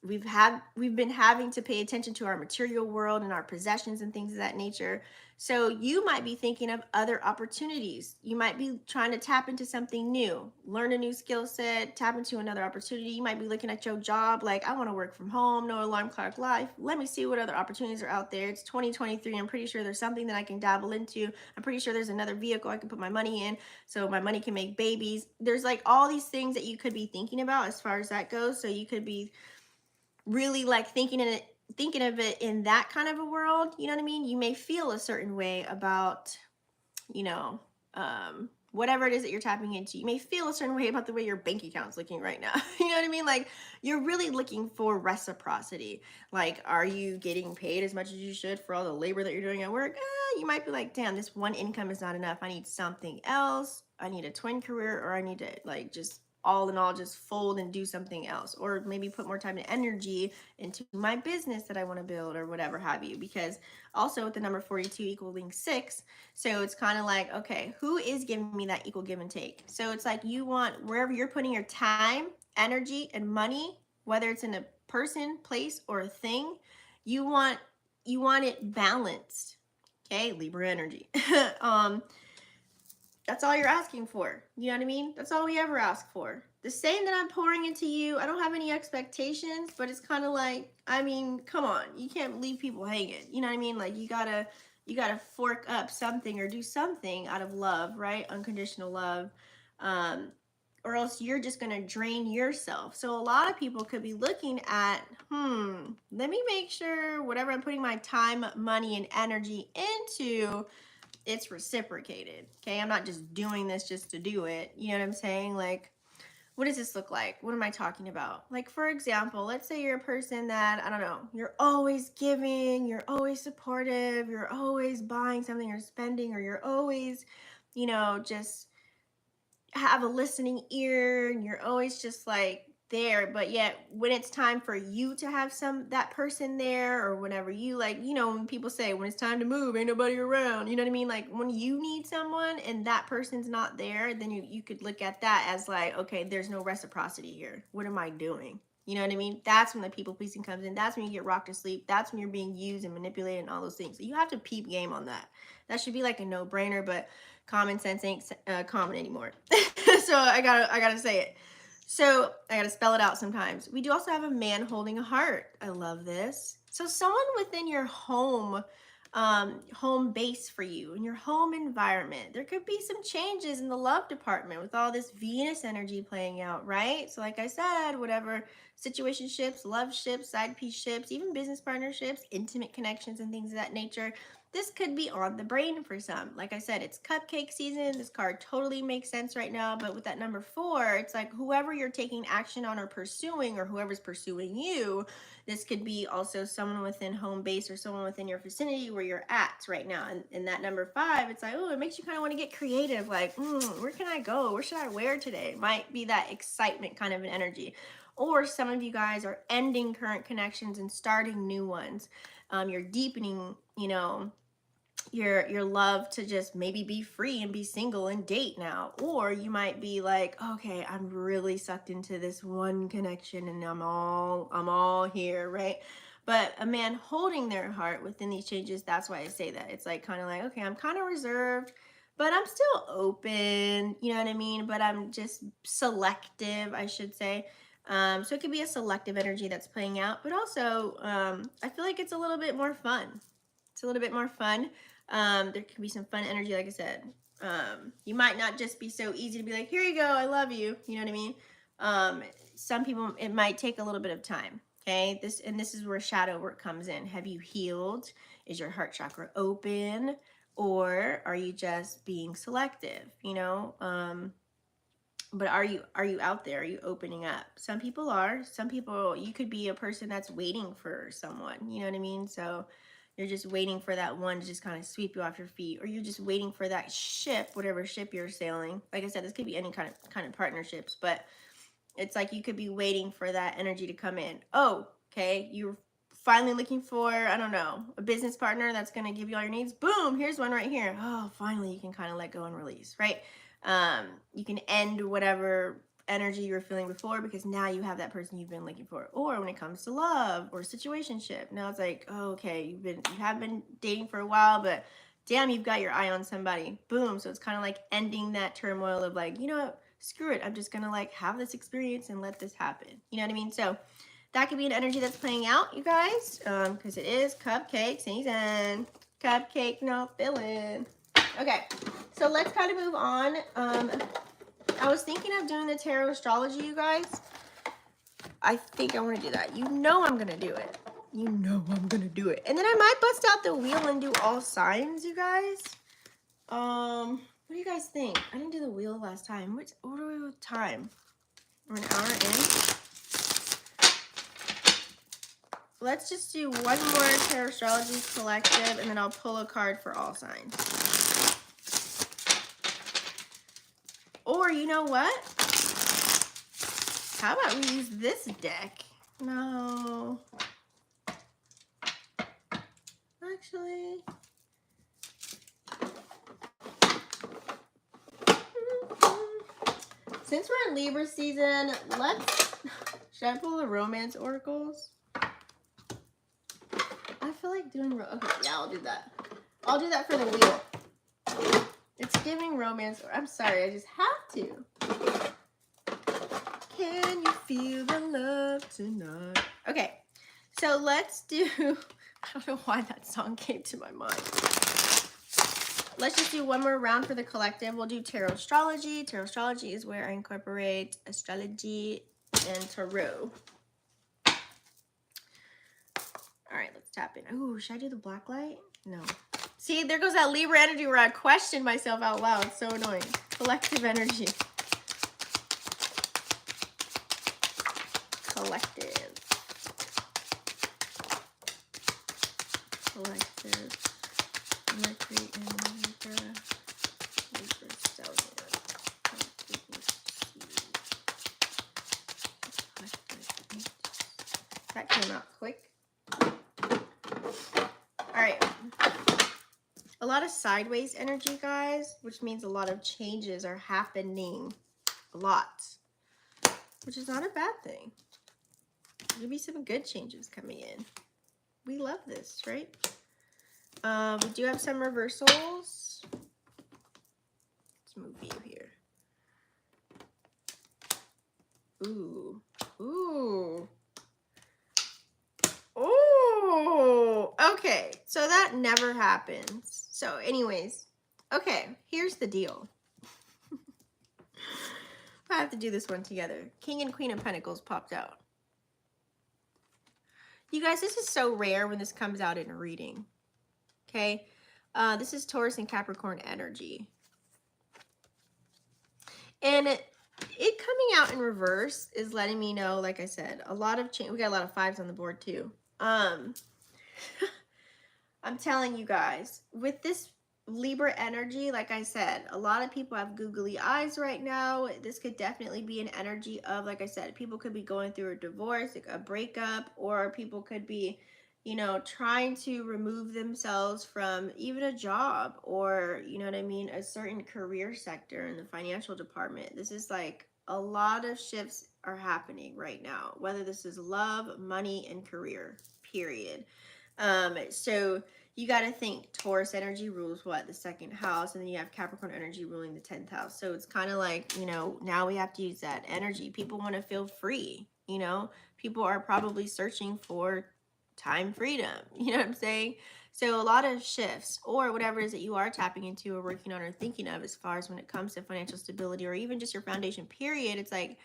we've been having to pay attention to our material world and our possessions and things of that nature. So you might be thinking of other opportunities. You might be trying to tap into something new, learn a new skill set, tap into another opportunity. You might be looking at your job like, I want to work from home, no alarm clock life. Let me see what other opportunities are out there. It's 2023. I'm pretty sure there's something that I can dabble into. I'm pretty sure there's another vehicle I can put my money in so my money can make babies. There's like all these things that you could be thinking about as far as that goes. So you could be really like thinking of it in that kind of a world. You know what I mean? You may feel a certain way about, you know, whatever it is that you're tapping into. You may feel a certain way about the way your bank account's looking right now. You know what I mean? Like, you're really looking for reciprocity. Like, are you getting paid as much as you should for all the labor that you're doing at work? You might be like, damn, this one income is not enough. I need something else. I need a twin career, or I need to like just all in all just fold and do something else, or maybe put more time and energy into my business that I want to build, or whatever have you. Because also with the number 42 equaling 6, so it's kind of like, okay, who is giving me that equal give and take? So it's like you want, wherever you're putting your time, energy, and money, whether it's in a person, place, or a thing, you want it balanced. Okay, Libra energy. That's all you're asking for. You know what I mean? That's all we ever ask for. The same that I'm pouring into you, I don't have any expectations, but it's kind of like, I mean, come on. You can't leave people hanging. You know what I mean? Like you gotta fork up something or do something out of love, right? Unconditional love. Um, or else you're just gonna drain yourself. So a lot of people could be looking at, let me make sure whatever I'm putting my time, money, and energy into, it's reciprocated. Okay, I'm not just doing this just to do it. You know what I'm saying? Like, what does this look like? What am I talking about? Like, for example, let's say you're a person that, I don't know, you're always giving, you're always supportive, you're always buying something or spending, or you're always, just have a listening ear, and you're always just like there. But yet when it's time for you to have that person there, or whenever you like, when people say when it's time to move ain't nobody around, you know what I mean? Like when you need someone and that person's not there, then you could look at that as like, okay, there's no reciprocity here. What am I doing? You know what I mean? That's when the people pleasing comes in. That's when you get rocked to sleep. That's when you're being used and manipulated and all those things. So you have to peep game on that. That should be like a no-brainer, but common sense ain't common anymore. So I gotta say it. So I gotta spell it out sometimes. We do also have a man holding a heart. I love this. So someone within your home base for you, in your home environment. There could be some changes in the love department with all this Venus energy playing out, right? So like I said, whatever situationships, love ships, side piece ships, even business partnerships, intimate connections, and things of that nature, this could be on the brain for some. Like I said, it's cupcake season. This card totally makes sense right now. But with that number 4, it's like whoever you're taking action on or pursuing, or whoever's pursuing you, this could be also someone within home base or someone within your vicinity where you're at right now. And that number 5, it's like, oh, it makes you kind of want to get creative. Like, where can I go? Where should I wear today? Might be that excitement kind of an energy. Or some of you guys are ending current connections and starting new ones. You're deepening, your love to just maybe be free and be single and date now. Or you might be like, okay, I'm really sucked into this one connection and I'm all here, right? But a man holding their heart within these changes, that's why I say that. It's like kind of like, okay, I'm kind of reserved, but I'm still open, you know what I mean? But I'm just selective, I should say. So it could be a selective energy that's playing out, but also I feel like it's a little bit more fun. It's a little bit more fun. There can be some fun energy, like I said. You might not just be so easy to be like, here you go, I love you. You know what I mean? Some people, it might take a little bit of time. Okay, this is where shadow work comes in. Have you healed? Is your heart chakra open, or are you just being selective? But are you out there? Are you opening up? Some people are. Some people, you could be a person that's waiting for someone. You know what I mean? So you're just waiting for that one to just kind of sweep you off your feet, or you're just waiting for that ship, whatever ship you're sailing. Like I said, this could be any kind of partnerships, but it's like you could be waiting for that energy to come in. Oh, okay, you're finally looking for, I don't know, a business partner that's going to give you all your needs. Boom, here's one right here. Oh, finally you can kind of let go and release, right? You can end whatever energy you were feeling before, because now you have that person you've been looking for. Or when it comes to love or situationship, now it's like, oh, okay, you have been dating for a while, but damn, you've got your eye on somebody. Boom. So it's kind of like ending that turmoil of like, you know what, screw it, I'm just gonna like have this experience and let this happen. You know what I mean? So that could be an energy that's playing out, you guys, because it is cupcake season. Cupcake, no filling. Okay, so let's kind of move on. I was thinking of doing the Tarotstrology, you guys. I think I want to do that. You know I'm going to do it. You know I'm going to do it. And then I might bust out the wheel and do all signs, you guys. What do you guys think? I didn't do the wheel last time. What are we with time? We're an hour in. Let's just do one more Tarotstrology collective, and then I'll pull a card for all signs. Or you know what? How about we use this deck? No. Actually. Since we're in Libra season, should I pull the romance oracles? I feel like doing, okay, yeah, I'll do that. I'll do that for the wheel. It's giving romance, I'm sorry, I just have to. Can you feel the love tonight? Okay, so let's do, I don't know why that song came to my mind. Let's just do one more round for the collective. We'll do Tarotstrology. Tarotstrology is where I incorporate astrology and tarot. All right, let's tap in. Ooh, should I do the black light? No. See, there goes that Libra energy where I question myself out loud. It's so annoying. Collective energy. Collective. Collective. Mercury and Libra. Libra Stellium. That came out quick. Alright. A lot of sideways energy, guys, which means a lot of changes are happening. A lot. Which is not a bad thing. There'll be some good changes coming in. We love this, right? We do have some reversals. Let's move you here. Ooh. Ooh. Ooh. Okay. So that never happens. So anyways. Okay. Here's the deal. I have to do this one together. King and Queen of Pentacles popped out. You guys, this is so rare when this comes out in a reading. Okay, this is Taurus and Capricorn energy. And it coming out in reverse is letting me know, like I said, a lot of change. We got a lot of fives on the board too. I'm telling you guys, with this Libra energy, like I said, a lot of people have googly eyes right now. This could definitely be an energy of, like I said, people could be going through a divorce, like a breakup, or people could be, you know, trying to remove themselves from even a job, or, you know what I mean, a certain career sector in the financial department. This is like a lot of shifts are happening right now, whether this is love, money, and career, period. So you got to think Taurus energy rules what? The second house, and then you have Capricorn energy ruling the 10th house. So it's kind of like, you know, now we have to use that energy. People want to feel free, you know, people are probably searching for time freedom, you know what I'm saying? So a lot of shifts, or whatever it is that you are tapping into or working on or thinking of as far as when it comes to financial stability or even just your foundation period, it's like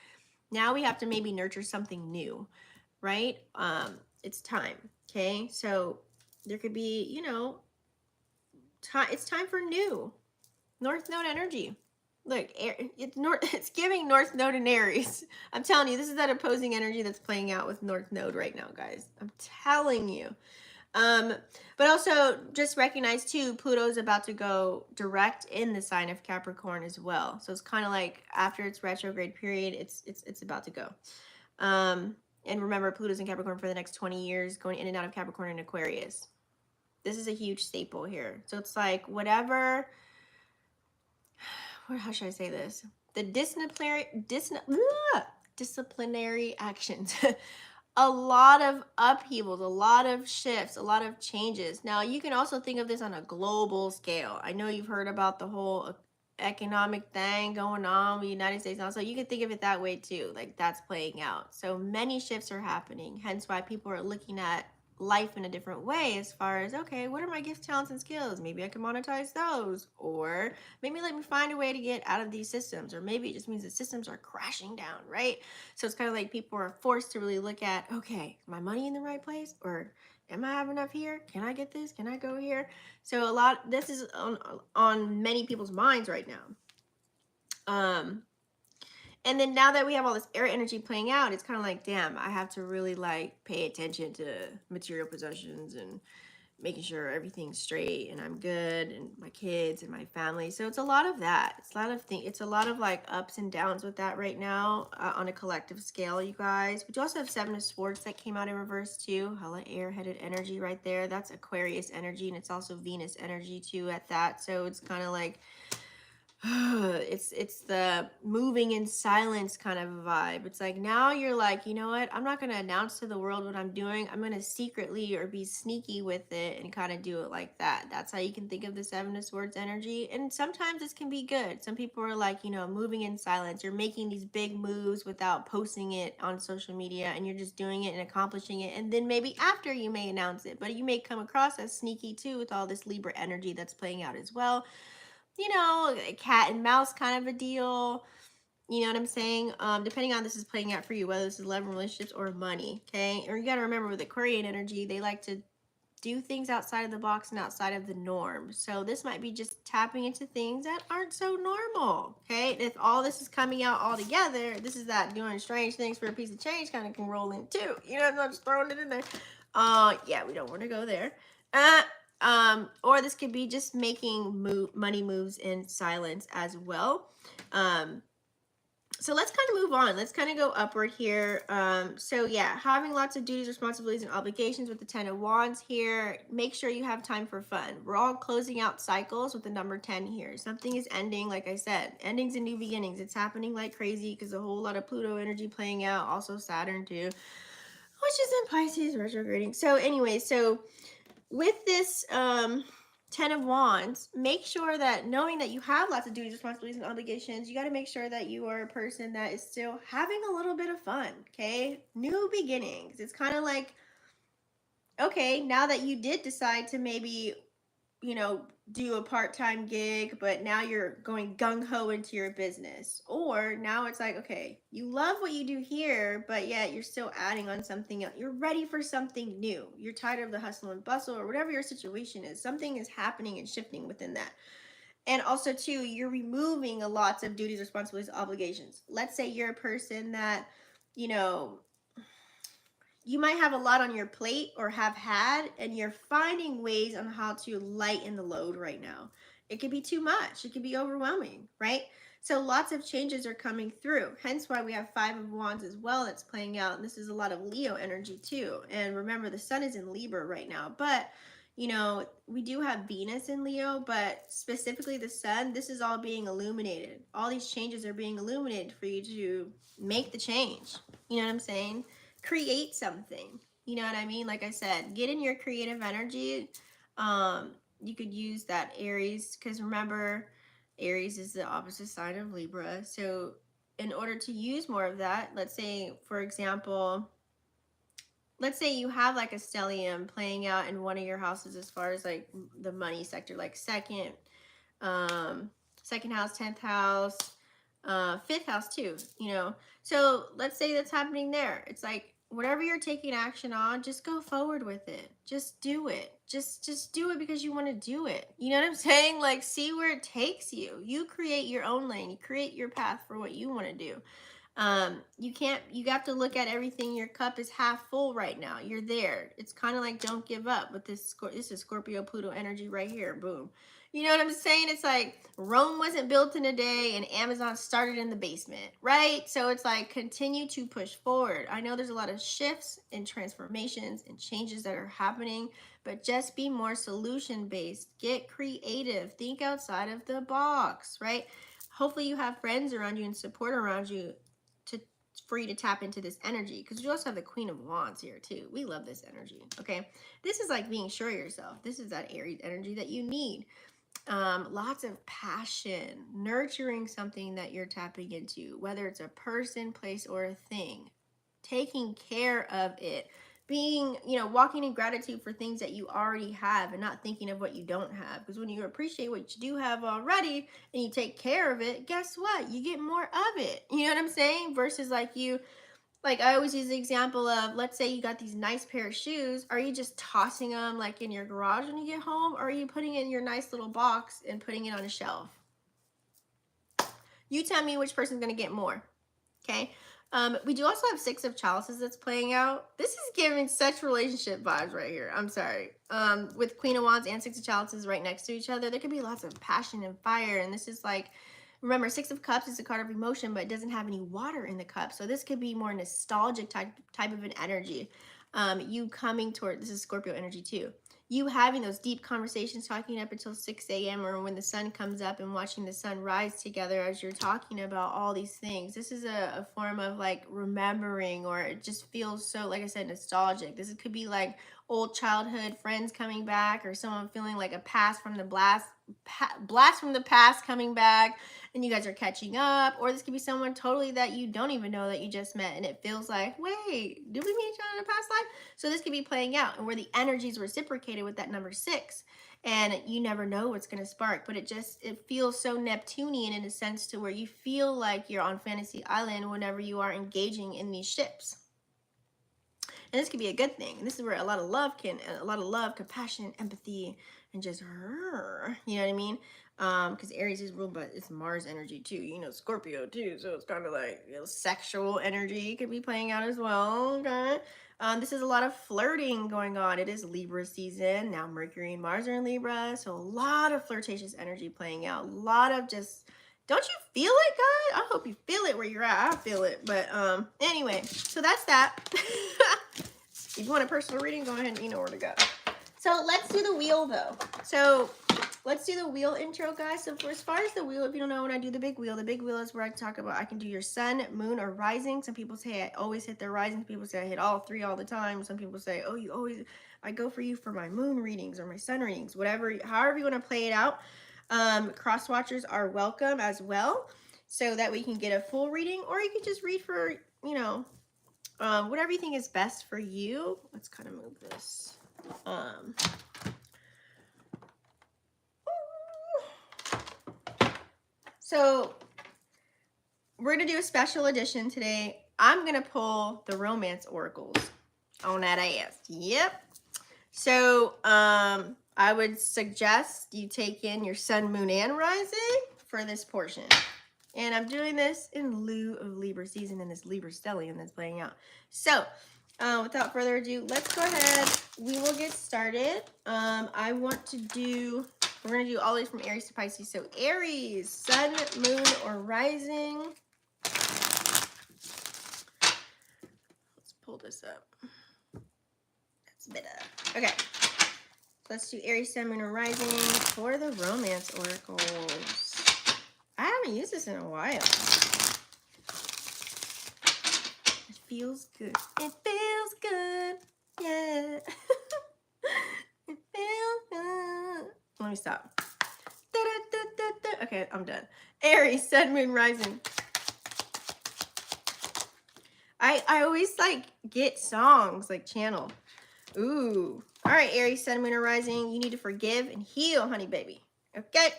now we have to maybe nurture something new, right? It's time. Okay, so there could be, you know, it's time for new North Node energy. Look, it's giving North Node and Aries. I'm telling you, this is that opposing energy that's playing out with North Node right now, guys. I'm telling you. But also just recognize too, Pluto's about to go direct in the sign of Capricorn as well. So it's kind of like after its retrograde period, it's about to go. And remember, Pluto's in Capricorn for the next 20 years, going in and out of Capricorn and Aquarius. This is a huge staple here. So it's like whatever, how should I say this? the disciplinary actions. A lot of upheavals, a lot of shifts, a lot of changes. Now, you can also think of this on a global scale. I know you've heard about the whole economic thing going on with the United States now. So you can think of it that way too. Like that's playing out. So many shifts are happening. Hence why people are looking at life in a different way as far as, okay, what are my gifts, talents, and skills? Maybe I can monetize those. Or maybe let me find a way to get out of these systems. Or maybe it just means the systems are crashing down, right? So it's kind of like people are forced to really look at, okay, my money in the right place? Or am I have enough here? Can I get this? Can I go here? So this is on many people's minds right now. And then now that we have all this air energy playing out, it's kind of like, damn, I have to really like pay attention to material possessions and making sure everything's straight and I'm good and my kids and my family. So it's a lot of that. It's a lot of things. It's a lot of like ups and downs with that right now on a collective scale, you guys. But you also have Seven of Swords that came out in reverse too. Hella air-headed energy right there. That's Aquarius energy, and it's also Venus energy too at that. So it's kind of like, it's the moving in silence kind of a vibe. It's like now you're like, you know what? I'm not going to announce to the world what I'm doing. I'm going to secretly or be sneaky with it and kind of do it like that. That's how you can think of the Seven of Swords energy. And sometimes this can be good. Some people are like, you know, moving in silence. You're making these big moves without posting it on social media, and you're just doing it and accomplishing it. And then maybe after you may announce it, but you may come across as sneaky too with all this Libra energy that's playing out as well. You know, a cat and mouse kind of a deal. You know what I'm saying? Depending on this is playing out for you, whether this is love and relationships or money, okay? Or you got to remember with Aquarian energy, they like to do things outside of the box and outside of the norm. So this might be just tapping into things that aren't so normal, okay? And if all this is coming out all together, this is that doing strange things for a piece of change kind of can roll in too. You know, I'm not just throwing it in there. Yeah, we don't want to go there. Or this could be just making money moves in silence as well. So let's kind of move on. Let's kind of go upward here. So yeah, having lots of duties, responsibilities, and obligations with the 10 of Wands here. Make sure you have time for fun. We're all closing out cycles with the number 10 here. Something is ending, like I said, endings and new beginnings. It's happening like crazy because a whole lot of Pluto energy playing out. Also Saturn too, which is in Pisces retrograding. So anyway, so with this 10 of Wands, make sure that knowing that you have lots of duties, responsibilities, and obligations, you got to make sure that you are a person that is still having a little bit of fun, okay? New beginnings. It's kind of like, okay, now that you did decide to maybe, you know, do a part-time gig, but now you're going gung-ho into your business. Or now it's like, okay, you love what you do here, but yet you're still adding on something else. You're ready for something new. You're tired of the hustle and bustle, or whatever your situation is. Something is happening and shifting within that. And also too, you're removing a lots of duties, responsibilities, obligations. Let's say you're a person that, you know, you might have a lot on your plate or have had, and you're finding ways on how to lighten the load right now. It could be too much. It could be overwhelming, right? So lots of changes are coming through. Hence why we have 5 of Wands as well that's playing out. And this is a lot of Leo energy too. And remember, the sun is in Libra right now. But, you know, we do have Venus in Leo, but specifically the sun, this is all being illuminated. All these changes are being illuminated for you to make the change. You know what I'm saying? Create something. You know what I mean? Like I said, get in your creative energy. You could use that Aries, because remember, Aries is the opposite sign of Libra. So in order to use more of that, let's say, for example, let's say you have like a stellium playing out in one of your houses as far as like the money sector, like second house, 10th house, 5th house too, you know. So let's say that's happening there. It's like whatever you're taking action on, just go forward with it. Just do it. Just do it because you want to do it. You know what I'm saying? Like, see where it takes you. You create your own lane. You create your path for what you want to do. You have to look at everything. Your cup is half full right now. You're there. It's kind of like don't give up. But this is Scorpio Pluto energy right here. Boom. You know what I'm saying? It's like Rome wasn't built in a day and Amazon started in the basement, right? So it's like continue to push forward. I know there's a lot of shifts and transformations and changes that are happening, but just be more solution based. Get creative. Think outside of the box, right? Hopefully you have friends around you and support around you to for you to tap into this energy, because you also have the Queen of Wands here too. We love this energy. Okay, this is like being sure of yourself. This is that Aries energy that you need. Lots of passion, nurturing something that you're tapping into, whether it's a person, place, or a thing, taking care of it, being, walking in gratitude for things that you already have and not thinking of what you don't have. Because when you appreciate what you do have already and you take care of it, guess what? You get more of it. You know what I'm saying? Versus like I always use the example of, let's say you got these nice pair of shoes. Are you just tossing them like in your garage when you get home? Or are you putting it in your nice little box and putting it on a shelf? You tell me which person's going to get more. Okay. We do also have Six of Chalices that's playing out. This is giving such relationship vibes right here. I'm sorry. With Queen of Wands and Six of Chalices right next to each other, there could be lots of passion and fire. And this is like, remember, Six of Cups is a card of emotion, but it doesn't have any water in the cup. So this could be more nostalgic type of an energy. You coming toward, this is Scorpio energy too. You having those deep conversations, talking up until 6 a.m. or when the sun comes up and watching the sun rise together as you're talking about all these things. This is a form of like remembering, or it just feels so, like I said, nostalgic. This could be like old childhood friends coming back, or someone feeling like a blast from the past coming back, and you guys are catching up. Or this could be someone totally that you don't even know that you just met, and it feels like, wait, did we meet each other in a past life? So this could be playing out, and where the energy is reciprocated with that number 6, and you never know what's going to spark, but it feels so Neptunian in a sense, to where you feel like you're on Fantasy Island whenever you are engaging in these ships. And this could be a good thing. This is where a lot of love, compassion, empathy, and just, you know what I mean? Because Aries is ruled by, it's Mars energy too, Scorpio too. So it's kind of like, sexual energy could be playing out as well. Okay. This is a lot of flirting going on. It is Libra season. Now Mercury and Mars are in Libra. So a lot of flirtatious energy playing out. A lot of just, don't you feel it, guys? I hope you feel it where you're at. I feel it. But anyway, so that's that. If you want a personal reading, go ahead and you know where to go. So let's do the wheel though. So let's do the wheel intro, guys. So for as far as the wheel, if you don't know, when I do the big wheel is where I talk about, I can do your sun, moon, or rising. Some people say I always hit the rising. Some people say I hit all 3 all the time. Some people say, oh, I go for you for my moon readings or my sun readings, whatever, however you want to play it out. Cross watchers are welcome as well, so that we can get a full reading, or you can just read for, whatever you think is best for you. Let's kind of move this. So we're going to do a special edition today. I'm going to pull the romance oracles on that ass. Yep. So I would suggest you take in your sun, moon, and rising for this portion. And I'm doing this in lieu of Libra season and this Libra stellium that's playing out. So without further ado, let's go ahead. We will get started. We're going to do all the way from Aries to Pisces. So Aries, sun, moon, or rising. Let's pull this up. That's better. Okay. Let's do Aries, sun, moon, or rising for the romance oracles. I haven't used this in a while. It feels good. It feels good. Yeah. It feels good. Let me stop. Okay, I'm done. Aries, sun, moon, rising. I always like get songs like channel. Ooh. All right, Aries, sun, moon, or rising. You need to forgive and heal, honey baby. Okay.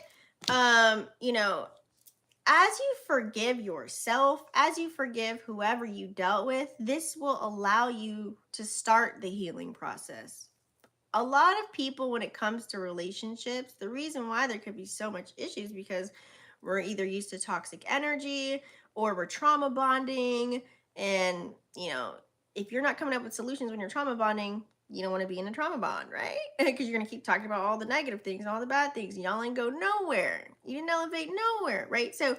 As you forgive yourself, as you forgive whoever you dealt with, this will allow you to start the healing process. A lot of people, when it comes to relationships, the reason why there could be so much issues because we're either used to toxic energy or we're trauma bonding. And, if you're not coming up with solutions when you're trauma bonding, you don't want to be in a trauma bond, right? Because you're going to keep talking about all the negative things and all the bad things. Y'all ain't go nowhere. You didn't elevate nowhere, right? So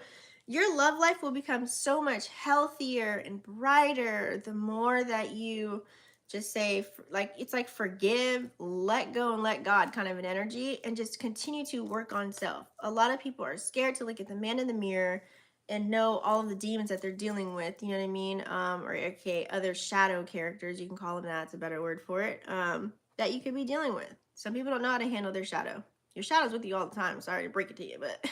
your love life will become so much healthier and brighter the more that you Just say, like, it's like forgive, let go, and let God kind of an energy, and just continue to work on self. A lot of people are scared to look at the man in the mirror and know all of the demons that they're dealing with, you know what I mean? Or okay, other shadow characters, you can call them that, it's a better word for it, that you could be dealing with. Some people don't know how to handle their shadow. Your shadow's with you all the time, sorry to break it to you, but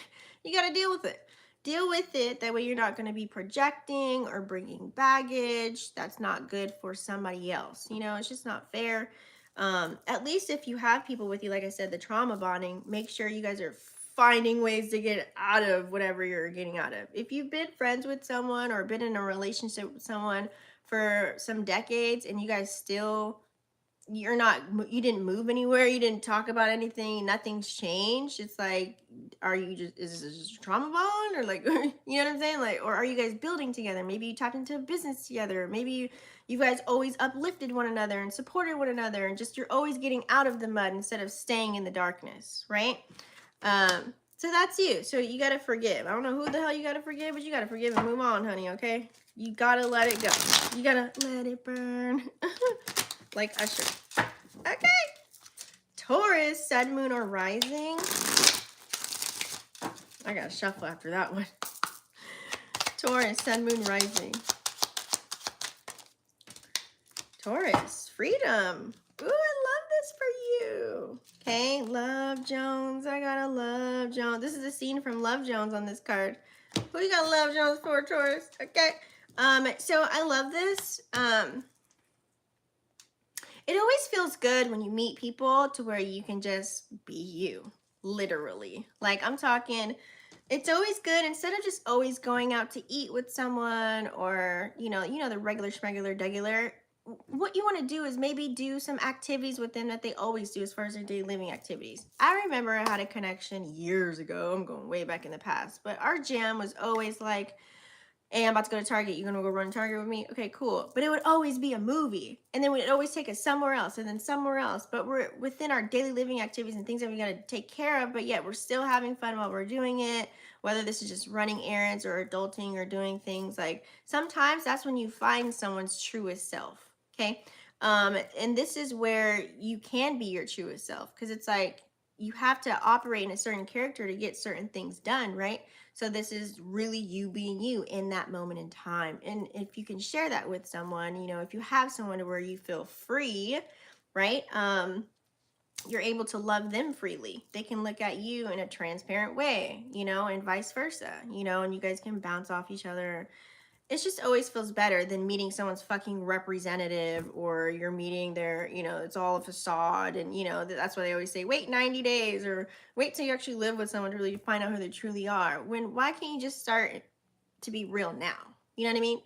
you got to deal with it. Deal with it. That way you're not going to be projecting or bringing baggage. That's not good for somebody else. You know, it's just not fair. At least if you have people with you, like I said, the trauma bonding, make sure you guys are finding ways to get out of whatever you're getting out of. If you've been friends with someone or been in a relationship with someone for some decades and you guys still, you didn't move anywhere, you didn't talk about anything, nothing's changed, it's like, are you just, is this just a trauma bond, or like, you know what I'm saying, like, or are you guys building together? Maybe you tapped into a business together, maybe you guys always uplifted one another and supported one another, and just you're always getting out of the mud instead of staying in the darkness, right? So that's you. So you got to forgive. I don't know who the hell you got to forgive, but you got to forgive and move on, honey, okay? You got to let it go. You got to let it burn. Like Usher. Okay. Taurus, sun, moon, or rising. I got to shuffle after that one. Taurus, sun, moon, rising. Taurus, freedom. Ooh, I love this for you. Okay, Love Jones. I got a Love Jones. This is a scene from Love Jones on this card. Who you got Love Jones for, Taurus? Okay. So I love this. It always feels good when you meet people to where you can just be you, literally. Like, I'm talking, it's always good instead of just always going out to eat with someone, or, you know, the regular schmegular degular. What you want to do is maybe do some activities with them that they always do as far as their daily living activities. I remember I had a connection years ago. I'm going way back in the past, but our jam was always like, hey, I'm about to go to Target. You gonna go run Target with me? Okay, cool. But it would always be a movie. And then we'd always take us somewhere else and then somewhere else. But we're within our daily living activities and things that we gotta take care of, but yet we're still having fun while we're doing it. Whether this is just running errands or adulting or doing things, like, sometimes that's when you find someone's truest self. Okay. And this is where you can be your truest self, because it's like you have to operate in a certain character to get certain things done, right? So this is really you being you in that moment in time. And if you can share that with someone, you know, if you have someone where you feel free, right? You're able to love them freely. They can look at you in a transparent way, you know, and vice versa, you know, and you guys can bounce off each other. It just always feels better than meeting someone's fucking representative, or you're meeting their, you know, it's all a facade. And, you know, that's why they always say, wait 90 days or wait till you actually live with someone to really find out who they truly are. Why can't you just start to be real now? You know what I mean?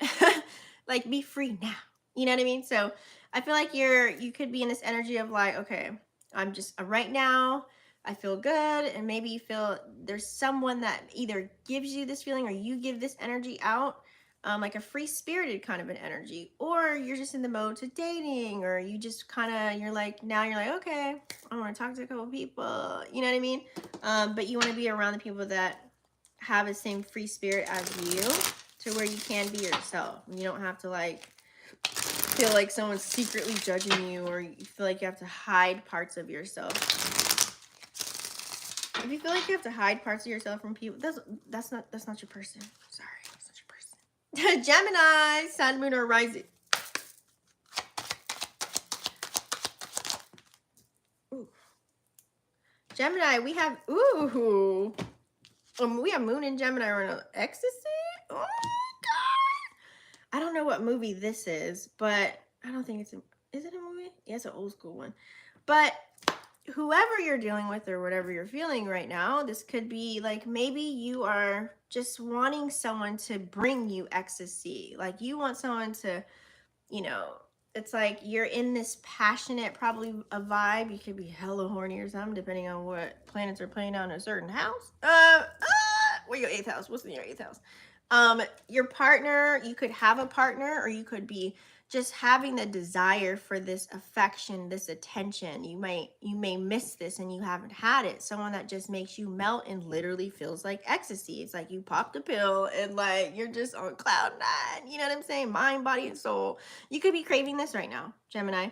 Like, be free now. You know what I mean? So I feel like you could be in this energy of like, okay, I'm just right now, I feel good. And maybe you feel there's someone that either gives you this feeling or you give this energy out. Like a free-spirited kind of an energy, or you're just in the mode to dating, or you just kind of, you're like, okay, I want to talk to a couple people, you know what I mean? But you want to be around the people that have the same free spirit as you, to where you can be yourself. You don't have to like feel like someone's secretly judging you, or you feel like you have to hide parts of yourself. If you feel like you have to hide parts of yourself from people, that's not your person. Sorry. Gemini, sun, moon, or rising. Ooh. Gemini, we have we have moon in Gemini right now. Ecstasy? Oh my god! I don't know what movie this is, but I don't think is it a movie? Yeah, it's an old school one. But whoever you're dealing with or whatever you're feeling right now, this could be like, maybe you are just wanting someone to bring you ecstasy. Like, you want someone to, you know, it's like you're in this passionate, probably a vibe. You could be hella horny or something, depending on what planets are playing out in a certain house. Where your 8th house? What's in your 8th house? Your partner, you could have a partner, or you could be just having the desire for this affection, this attention. You may miss this and you haven't had it. Someone that just makes you melt and literally feels like ecstasy. It's like you popped a pill and like you're just on cloud nine. You know what I'm saying? Mind, body, and soul. You could be craving this right now, Gemini.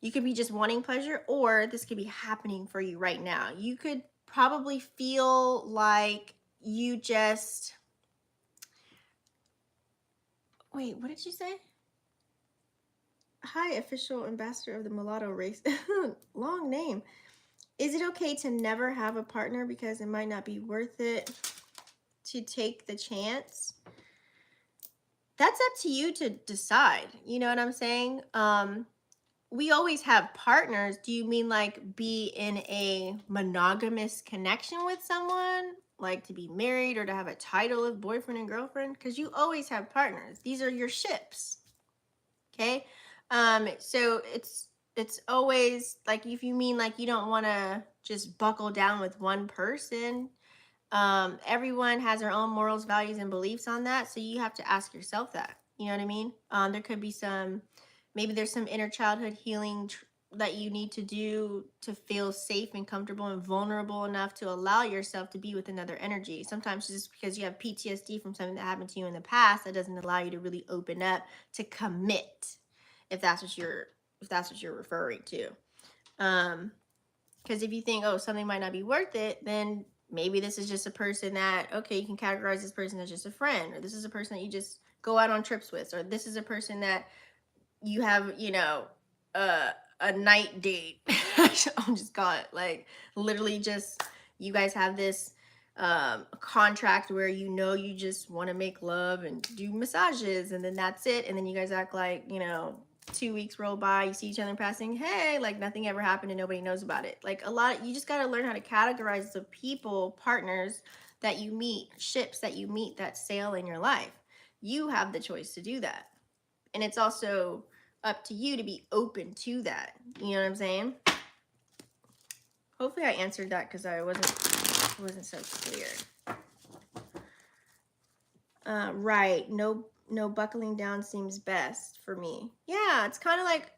You could be just wanting pleasure, or this could be happening for you right now. You could probably feel like you just wait, what did you say? Hi, official ambassador of the mulatto race. Long name. Is it okay to never have a partner because it might not be worth it to take the chance? That's up to you to decide. You know what I'm saying? We always have partners. Do you mean like be in a monogamous connection with someone? Like to be married or to have a title of boyfriend and girlfriend? Because you always have partners. These are your ships. Okay. So it's always like if you mean like you don't want to just buckle down with one person, everyone has their own morals, values, and beliefs on that. So you have to ask yourself that. You know what I mean? There could be maybe there's some inner childhood healing that you need to do to feel safe and comfortable and vulnerable enough to allow yourself to be with another energy. Sometimes just because you have PTSD from something that happened to you in the past, that doesn't allow you to really open up to commit, if that's what you're referring to. Because if you think, oh, something might not be worth it, then maybe this is just a person that, okay, you can categorize this person as just a friend, or this is a person that you just go out on trips with, or this is a person that you have, a night date. I'll just call it like literally just you guys have this contract where you just want to make love and do massages and then that's it. And then you guys act like, 2 weeks roll by, you see each other in passing, hey, like nothing ever happened and nobody knows about it. Like you just got to learn how to categorize the people, partners that you meet, ships that you meet that sail in your life. You have the choice to do that. And it's also up to you to be open to that. You know what I'm saying? Hopefully I answered that because I wasn't so clear. Right. No buckling down seems best for me. Yeah, it's kind of like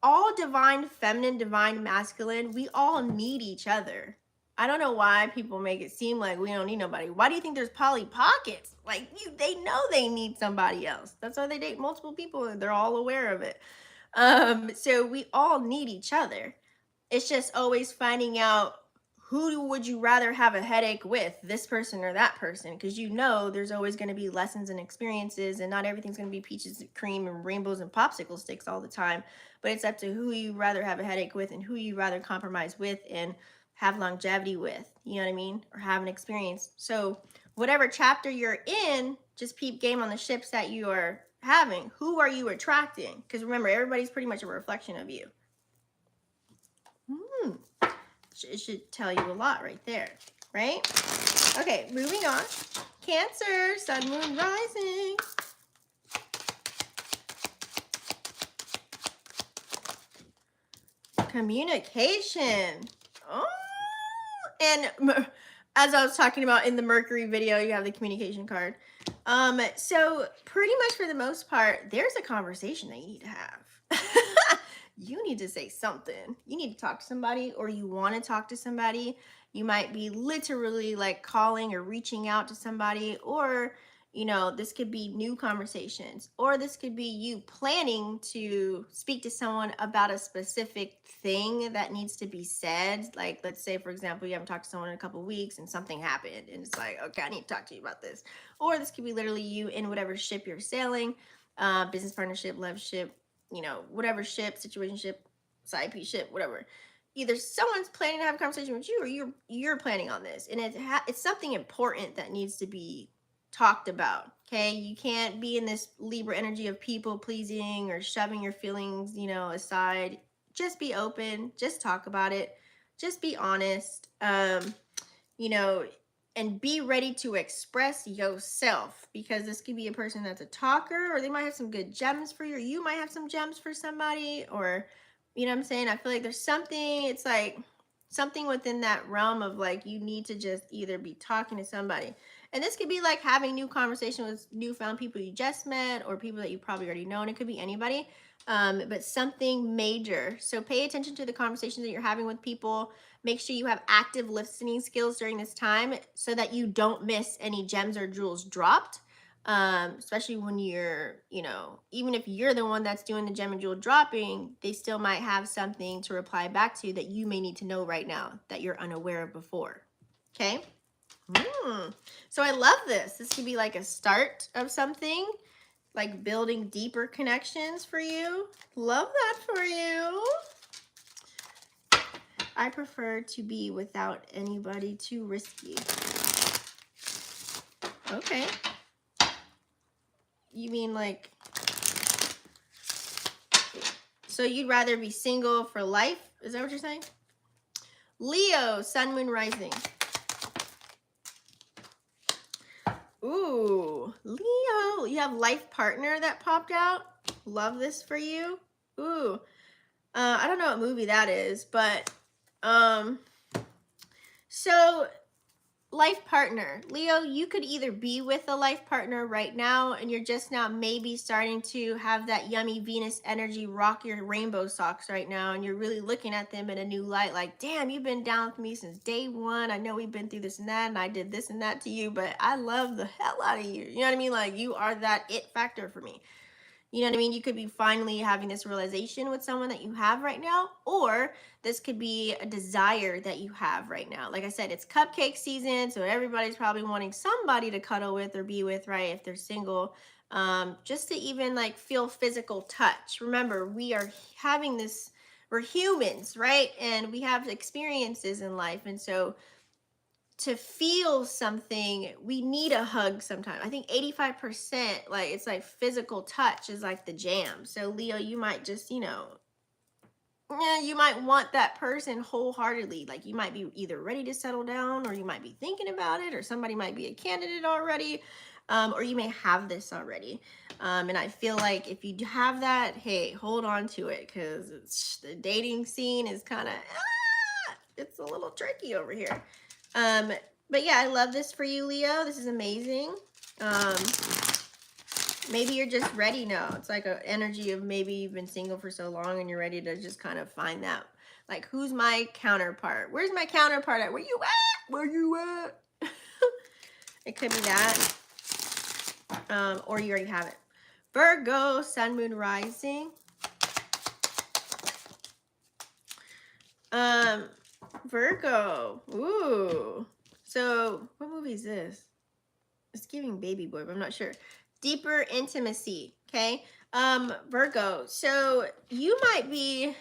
all divine feminine, divine masculine, we all need each other. I don't know why people make it seem like we don't need nobody. Why do you think there's Polly Pockets? Like they know they need somebody else. That's why they date multiple people and they're all aware of it. So we all need each other. It's just always finding out who would you rather have a headache with, this person or that person, because there's always going to be lessons and experiences and not everything's going to be peaches and cream and rainbows and popsicle sticks all the time, but it's up to who you rather have a headache with and who you rather compromise with and have longevity with, you know what I mean, or have an experience. So whatever chapter you're in, just peep game on the ships that you are having. Who are you attracting? Because remember, everybody's pretty much a reflection of you. It should tell you a lot right there, right? Okay, moving on. Cancer, sun, moon, rising. Communication. Oh, and as I was talking about in the Mercury video, you have the communication card. So pretty much for the most part, there's a conversation that you need to have. You need to say something. You need to talk to somebody, or you want to talk to somebody. You might be literally like calling or reaching out to somebody, or this could be new conversations, or this could be you planning to speak to someone about a specific thing that needs to be said. Like, let's say, for example, you haven't talked to someone in a couple of weeks and something happened and it's like, okay, I need to talk to you about this. Or this could be literally you in whatever ship you're sailing, business partnership, love ship, whatever ship, situationship, side piece ship, whatever. Either someone's planning to have a conversation with you, or you're planning on this, and it's something important that needs to be talked about. Okay, you can't be in this Libra energy of people pleasing or shoving your feelings, aside. Just be open. Just talk about it. Just be honest. And be ready to express yourself, because this could be a person that's a talker, or they might have some good gems for you, or you might have some gems for somebody, or you know what I'm saying? I feel like there's something, it's like something within that realm of like you need to just either be talking to somebody. And this could be like having new conversation with newfound people you just met or people that you probably already know, and it could be anybody, but something major. So pay attention to the conversations that you're having with people. Make sure you have active listening skills during this time so that you don't miss any gems or jewels dropped. Especially when you're, even if you're the one that's doing the gem and jewel dropping, they still might have something to reply back to that you may need to know right now that you're unaware of before. Okay. So I love this. This could be like a start of something, like building deeper connections for you. Love that for you. I prefer to be without anybody too risky. Okay. You mean like, so you'd rather be single for life? Is that what you're saying? Leo, sun, moon, rising. Ooh, Leo, you have life partner that popped out. Love this for you. Ooh, I don't know what movie that is, but so life partner, Leo, you could either be with a life partner right now and you're just now maybe starting to have that yummy Venus energy rock your rainbow socks right now, and you're really looking at them in a new light, like, damn, you've been down with me since day one. I know we've been through this and that, and I did this and that to you, but I love the hell out of you. You know what I mean? Like, you are that it factor for me. You know what I mean? You could be finally having this realization with someone that you have right now, or this could be a desire that you have right now. Like I said, it's cupcake season, so everybody's probably wanting somebody to cuddle with or be with, right? If they're single, just to even like feel physical touch. Remember, we are having this, we're humans, right? And we have experiences in life. And so to feel something, we need a hug sometimes. I think 85%, like it's like physical touch is like the jam. So Leo, you might just, you might want that person wholeheartedly. Like you might be either ready to settle down, or you might be thinking about it, or somebody might be a candidate already, or you may have this already. And I feel like if you have that, hey, hold on to it, because the dating scene is kind of, it's a little tricky over here. But yeah, I love this for you, Leo. This is amazing. Maybe you're just ready now. It's like an energy of maybe you've been single for so long and you're ready to just kind of find that. Like, who's my counterpart? Where's my counterpart at? Where you at? Where you at? It could be that. Or you already have it. Virgo, sun, moon, rising. Virgo. Ooh. So what movie is this? It's giving baby boy, but I'm not sure. Deeper intimacy. Okay. Virgo. So you might be,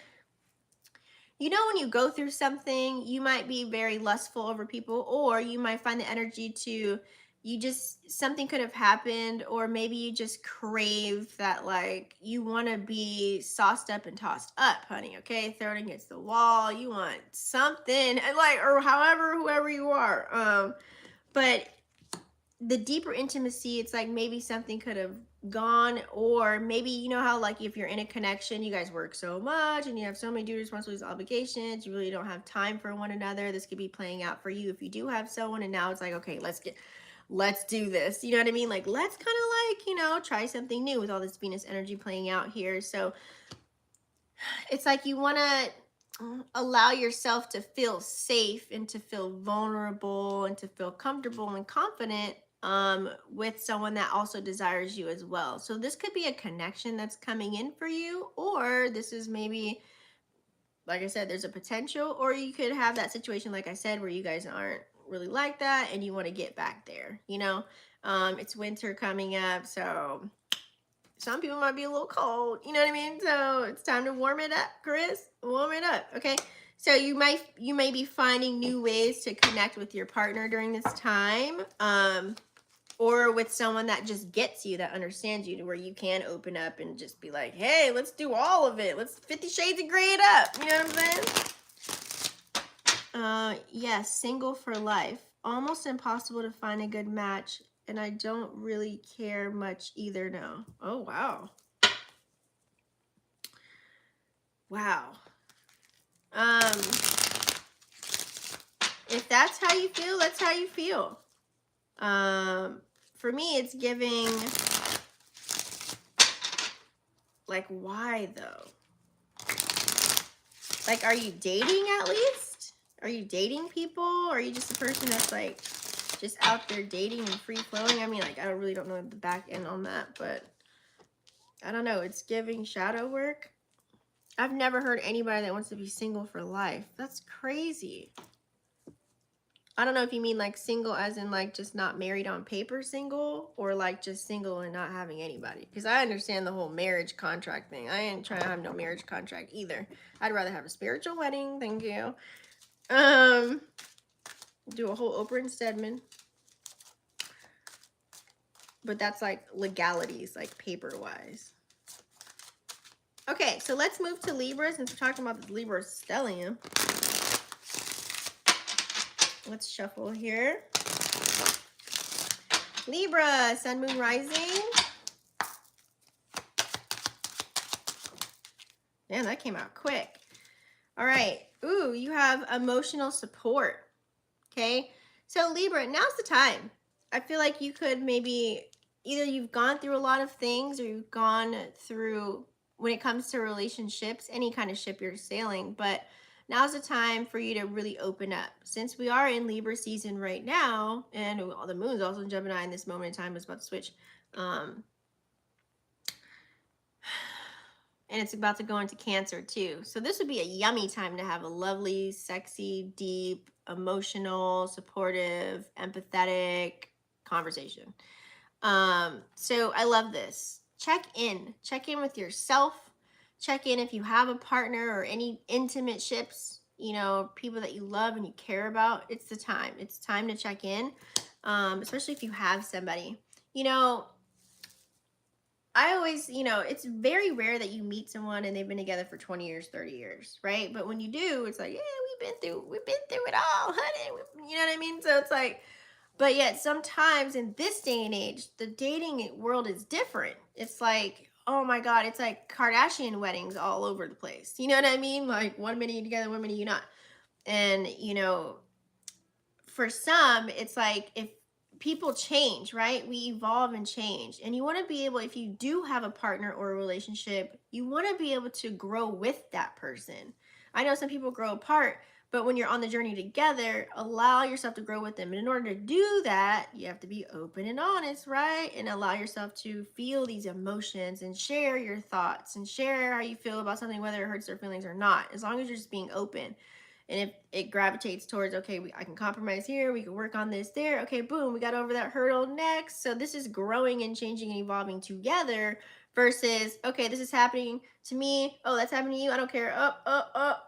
when you go through something, you might be very lustful over people, or you might find the energy to, something could have happened, or maybe you just crave that, like, you want to be sauced up and tossed up, honey. Okay. Thrown against the wall. You want something, like, or whoever you are. But the deeper intimacy, it's like maybe something could have gone, or maybe, you know how, like, if you're in a connection, you guys work so much and you have so many duty, responsibilities, obligations, you really don't have time for one another. This could be playing out for you if you do have someone, and now it's like, okay, let's do this. You know what I mean? Like, let's kind of like, try something new with all this Venus energy playing out here. So it's like you want to allow yourself to feel safe and to feel vulnerable and to feel comfortable and confident with someone that also desires you as well. So this could be a connection that's coming in for you, or this is maybe, like I said, there's a potential, or you could have that situation, like I said, where you guys aren't really like that and you want to get back there. It's winter coming up, so some people might be a little cold, you know what I mean? So it's time to warm it up, Chris. Warm it up, okay? So you may be finding new ways to connect with your partner during this time, or with someone that just gets you, that understands you, to where you can open up and just be like, hey, let's do all of it. Let's 50 Shades of Grey it up. You know what I'm saying? Yes, single for life. Almost impossible to find a good match. And I don't really care much either now. Oh, wow. Wow. If that's how you feel, that's how you feel. For me, it's giving, like, why though? Like, are you dating at least? Are you dating people? Or are you just a person that's like just out there dating and free flowing? I mean, like, I really don't know the back end on that, but I don't know. It's giving shadow work. I've never heard anybody that wants to be single for life. That's crazy. I don't know if you mean like single as in like just not married on paper single, or like just single and not having anybody. Because I understand the whole marriage contract thing. I ain't trying to have no marriage contract either. I'd rather have a spiritual wedding. Thank you. Do a whole Oprah and Stedman. But that's like legalities, like paper wise. Okay, so let's move to Libra since we're talking about the Libra stellium. Let's shuffle here. Libra, sun, moon, rising. Man, that came out quick. All right. Ooh, you have emotional support. Okay. So Libra, now's the time. I feel like you could maybe, either you've gone through a lot of things, or you've gone through, when it comes to relationships, any kind of ship you're sailing, but now's the time for you to really open up. Since we are in Libra season right now, and the moon's also in Gemini in this moment in time, is about to switch. And it's about to go into Cancer too. So this would be a yummy time to have a lovely, sexy, deep, emotional, supportive, empathetic conversation. So I love this. Check in with yourself. Check in if you have a partner or any intimate ships, you know, people that you love and you care about. It's the time. It's time to check in, especially if you have somebody. You know, I always, you know, it's very rare that you meet someone and they've been together for 20 years, 30 years, right? But when you do, it's like, yeah, we've been through it all, honey. You know what I mean? So it's like, but yet sometimes in this day and age, the dating world is different. It's like, oh my God, it's like Kardashian weddings all over the place. You know what I mean? Like 1 minute you together, 1 minute you not. And, you know, for some, it's like if people change, right? We evolve and change. And you want to be able, if you do have a partner or a relationship, you want to be able to grow with that person. I know some people grow apart, but when you're on the journey together, allow yourself to grow with them. And in order to do that, you have to be open and honest, right? And allow yourself to feel these emotions and share your thoughts and share how you feel about something, whether it hurts their feelings or not, as long as you're just being open. And if it gravitates towards, okay, I can compromise here, we can work on this there, okay, boom, we got over that hurdle next. So this is growing and changing and evolving together versus, okay, this is happening to me, oh, that's happening to you, I don't care,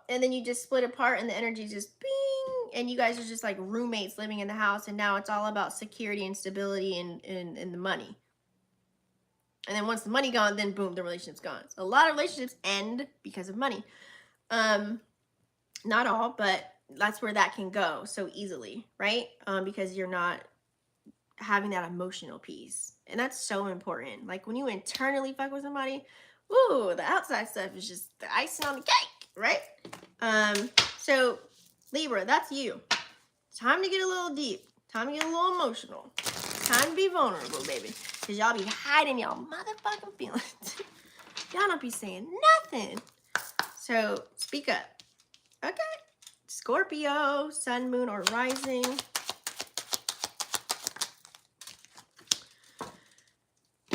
and then you just split apart and the energy just bing, and you guys are just like roommates living in the house, and now it's all about security and stability and the money. And then once the money gone, then boom, the relationship's gone. So a lot of relationships end because of money. Not all, but that's where that can go so easily, right? Because you're not having that emotional piece. And that's so important. Like when you internally fuck with somebody, ooh, the outside stuff is just the icing on the cake, right? So Libra, that's you. Time to get a little deep. Time to get a little emotional. Time to be vulnerable, baby. Because y'all be hiding y'all motherfucking feelings. Y'all don't be saying nothing. So speak up. Okay, Scorpio, sun, moon, or rising.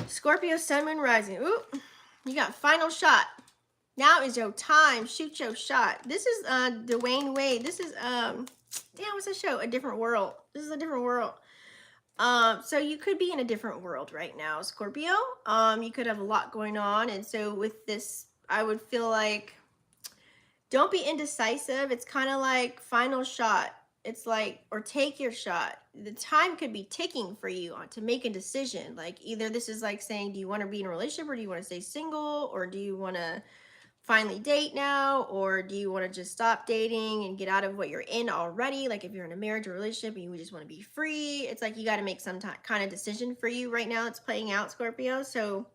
Scorpio, sun, moon, rising. Ooh, you got final shot. Now is your time. Shoot your shot. This is Dwayne Wade. This is damn, what's that show? A Different World. This is A Different World. So you could be in a different world right now, Scorpio. You could have a lot going on, and so with this, I would feel like, don't be indecisive. It's kind of like final shot. It's like, or take your shot. The time could be ticking for you to make a decision. Like either this is like saying, do you want to be in a relationship, or do you want to stay single, or do you want to finally date now, or do you want to just stop dating and get out of what you're in already? Like if you're in a marriage or relationship and you just want to be free, it's like you got to make some kind of decision for you right now. It's playing out, Scorpio. So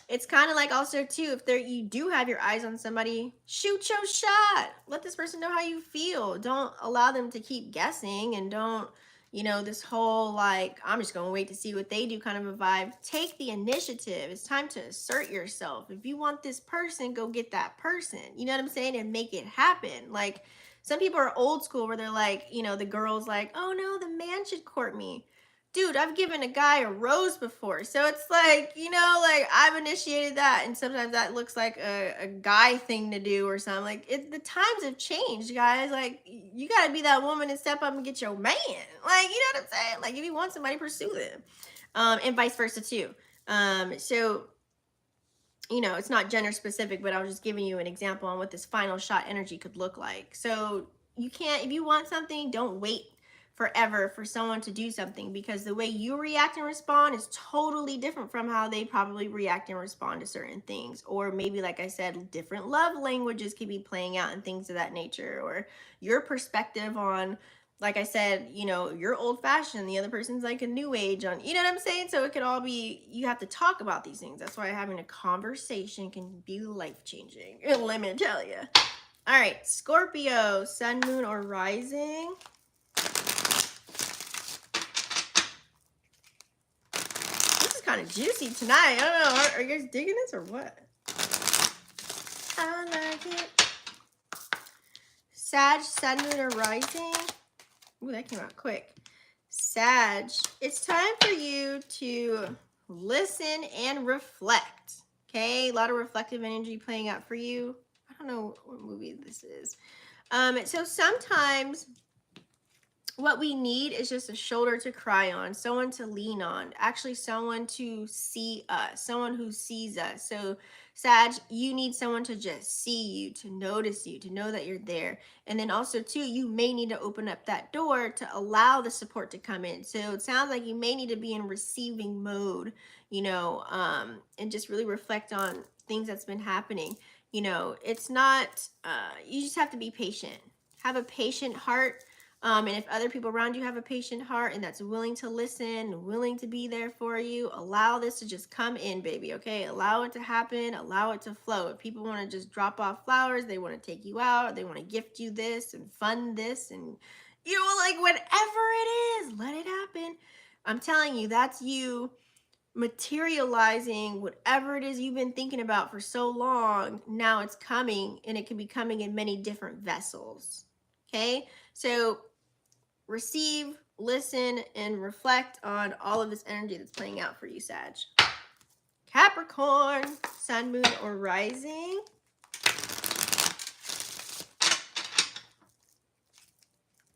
it's kind of like also too, if you do have your eyes on somebody, shoot your shot. Let this person know how you feel. Don't allow them to keep guessing, and don't, You know, this whole like, I'm just gonna wait to see what they do kind of a vibe. Take the initiative. It's time to assert yourself. If you want this person, go get that person. You know what I'm saying? And make it happen. Like, some people are old school where they're like, you know, the girl's like, oh no, the man should court me. Dude, I've given a guy a rose before. So it's like, you know, like I've initiated that. And sometimes that looks like a guy thing to do or something. Like, the times have changed, guys. Like, you got to be that woman and step up and get your man. Like, you know what I'm saying? Like, if you want somebody, pursue them. And vice versa too. So, you know, it's not gender specific, but I was just giving you an example on what this final shot energy could look like. So you can't, if you want something, don't wait forever for someone to do something, because the way you react and respond is totally different from how they probably react and respond to certain things. Or maybe, like I said, different love languages could be playing out and things of that nature, or your perspective on, like I said, you know, you're old fashioned, the other person's like a new age on, you know what I'm saying? So it could all be, you have to talk about these things. That's why having a conversation can be life changing. Let me tell you. All right, Scorpio, sun, moon, or rising. This is kind of juicy tonight. I don't know. Are you guys digging this or what? I like it. Sag, sun, moon, or rising. Ooh, that came out quick. Sag, it's time for you to listen and reflect. Okay, a lot of reflective energy playing out for you. I don't know what movie this is. So sometimes what we need is just a shoulder to cry on, someone to lean on, actually someone to see us, someone who sees us. So Sag, you need someone to just see you, to notice you, to know that you're there. And then also too, you may need to open up that door to allow the support to come in. So it sounds like you may need to be in receiving mode, you know, and just really reflect on things that's been happening. You know, it's not, you just have to be patient. Have a patient heart. And if other people around you have a patient heart and that's willing to listen, willing to be there for you, allow this to just come in, baby, okay? Allow it to happen, allow it to flow. If people want to just drop off flowers, they want to take you out, they want to gift you this and fund this and, you know, like whatever it is, let it happen. I'm telling you, that's you materializing whatever it is you've been thinking about for so long. Now it's coming, and it can be coming in many different vessels, okay? So receive, listen, and reflect on all of this energy that's playing out for you, Sag. Capricorn, sun, moon, or rising.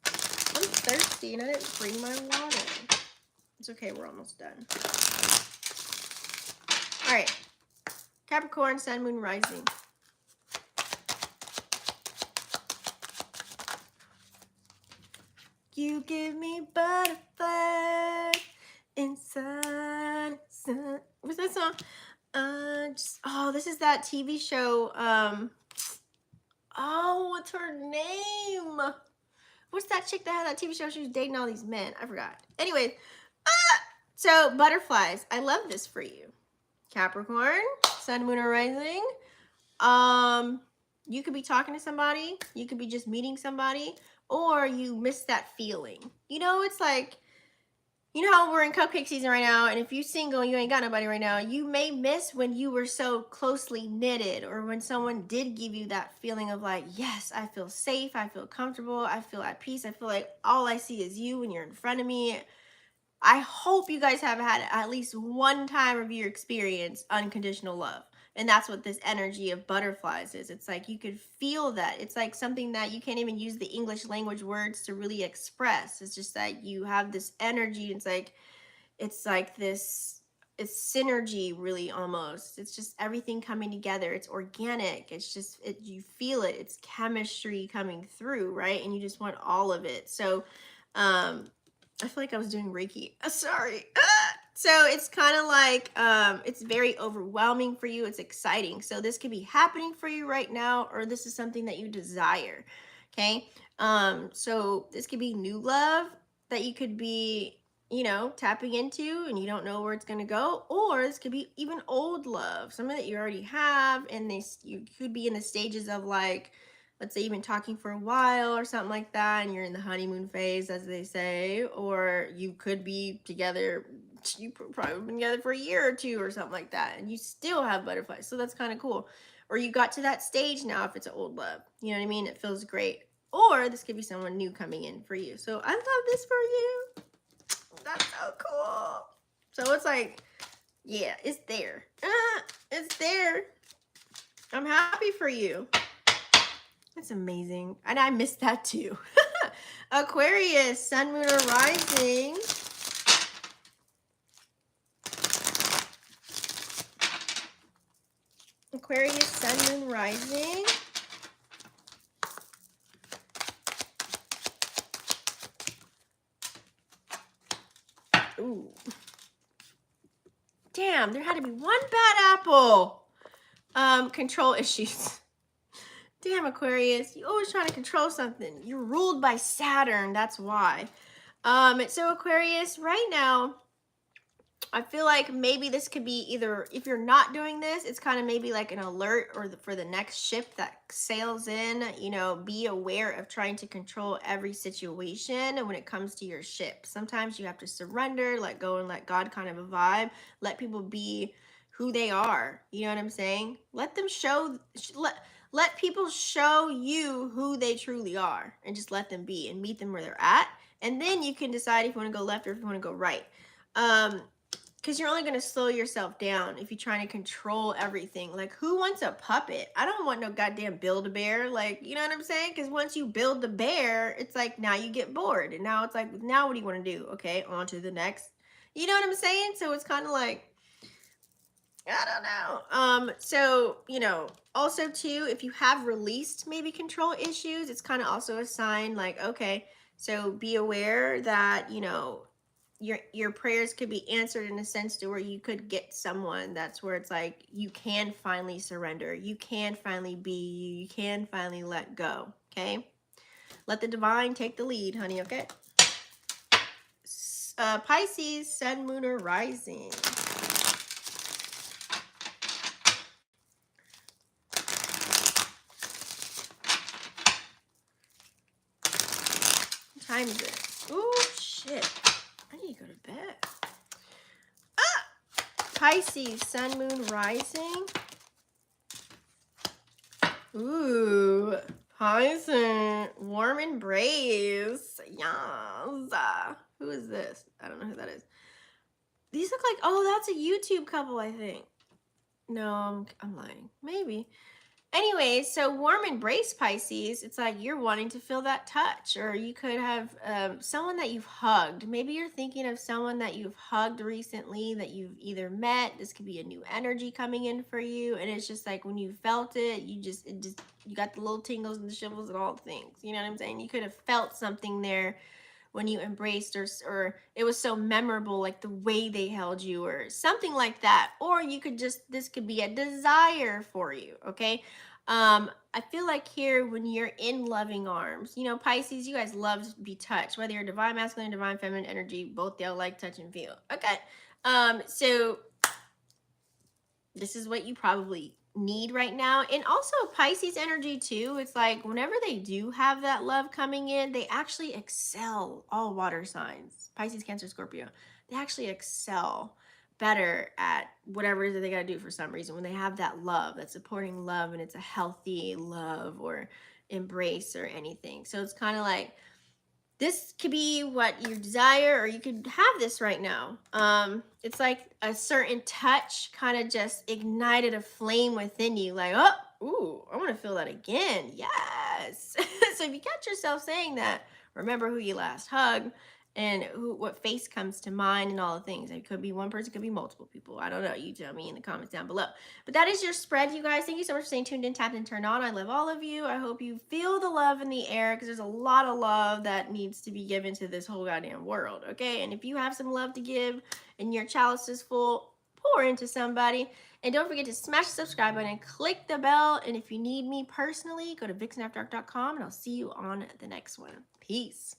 I'm thirsty and I didn't bring my water. It's okay, we're almost done. All right, Capricorn, sun, moon, rising. You give me butterflies inside. What's that song? This is that TV show. What's her name? What's that chick that had that TV show? She was dating all these men. I forgot. Anyway, so butterflies. I love this for you, Capricorn, sun, moon, or rising. You could be talking to somebody. You could be just meeting somebody. Or you miss that feeling. You know, it's like, you know how we're in cupcake season right now, and if you're single and you ain't got nobody right now, you may miss when you were so closely knitted, or when someone did give you that feeling of like, yes, I feel safe, I feel comfortable, I feel at peace, I feel like all I see is you when you're in front of me. I hope you guys have had at least one time of your experience unconditional love. And that's what this energy of butterflies is. It's like you could feel that. It's like something that you can't even use the English language words to really express. It's just that you have this energy. It's like this, it's synergy really almost. It's just everything coming together. It's organic. It's just, you feel it. It's chemistry coming through, right? And you just want all of it. So, I feel like I was doing Reiki. Sorry. So it's kind of like, it's very overwhelming for you. It's exciting. So this could be happening for you right now, or this is something that you desire. Okay. So this could be new love that you could be, you know, tapping into and you don't know where it's going to go. Or this could be even old love, something that you already have. And you could be in the stages of like let's say you've been talking for a while or something like that, and you're in the honeymoon phase, as they say, or you could be together, you probably been together for a year or two or something like that, and you still have butterflies. So that's kind of cool. Or you got to that stage now if it's an old love. You know what I mean? It feels great. Or this could be someone new coming in for you. So I love this for you. That's so cool. So it's like, yeah, it's there. It's there. I'm happy for you. That's amazing. And I missed that too. Aquarius, sun, moon, or rising. Aquarius, sun, moon, rising. Ooh. Damn, there had to be one bad apple. Control issues. Damn, Aquarius, you always trying to control something. You're ruled by Saturn, that's why. So Aquarius, right now, I feel like maybe this could be either, if you're not doing this, it's kind of maybe like an alert or for the next ship that sails in, you know, be aware of trying to control every situation when it comes to your ship. Sometimes you have to surrender, let go and let God kind of a vibe, let people be who they are. You know what I'm saying? Let them show, let people show you who they truly are and just let them be and meet them where they're at. And then you can decide if you want to go left or if you want to go right. Because you're only going to slow yourself down if you're trying to control everything. Like, who wants a puppet? I don't want no goddamn Build-A-Bear. Like, you know what I'm saying? Because once you build the bear, it's like, now you get bored. And now it's like, now what do you want to do? Okay, on to the next. You know what I'm saying? So it's kind of like, I don't know. So, you know, also too, if you have released maybe control issues, it's kind of also a sign like, okay, so be aware that, you know, your prayers could be answered in a sense to where you could get someone that's where it's like you can finally surrender, you can finally be you can finally let go. Okay, let the divine take the lead, honey. Okay. Pisces, sun, moon, or rising. What time is it? Oh shit, I need to go to bed. Pisces, sun, moon, rising. Ooh, Pisces, warm embrace. Yes. Who is this? I don't know who that is. These look like, oh, that's a YouTube couple, I think. No, I'm lying. Maybe. Anyway, so warm embrace, Pisces, it's like you're wanting to feel that touch, or you could have someone that you've hugged. Maybe you're thinking of someone that you've hugged recently that you've either met. This could be a new energy coming in for you, and it's just like when you felt it, you got the little tingles and the shivers and all the things. You know what I'm saying? You could have felt something there when you embraced, or it was so memorable, like the way they held you or something like that. Or you could just, this could be a desire for you. Okay. I feel like here when you're in loving arms, you know, Pisces, you guys love to be touched, whether you're divine masculine, divine feminine energy, both they'll like touch and feel. Okay. So this is what you probably need right now. And also Pisces energy too, it's like whenever they do have that love coming in, they actually excel. All water signs, Pisces, Cancer, Scorpio, they actually excel better at whatever it is that they got to do for some reason when they have that love, that supporting love, and it's a healthy love or embrace or anything. So it's kind of like this could be what you desire, or you could have this right now. It's like a certain touch kind of just ignited a flame within you, like, oh, ooh, I want to feel that again. Yes. So if you catch yourself saying that, remember who you last hugged and what face comes to mind and all the things. It could be one person, it could be multiple people. I don't know. You tell me in the comments down below. But that is your spread, you guys. Thank you so much for staying tuned in, tapped, and turned on. I love all of you. I hope you feel the love in the air, because there's a lot of love that needs to be given to this whole goddamn world, okay? And if you have some love to give and your chalice is full, pour into somebody. And don't forget to smash the subscribe button and click the bell. And if you need me personally, go to vixenafterdark.com, and I'll see you on the next one. Peace.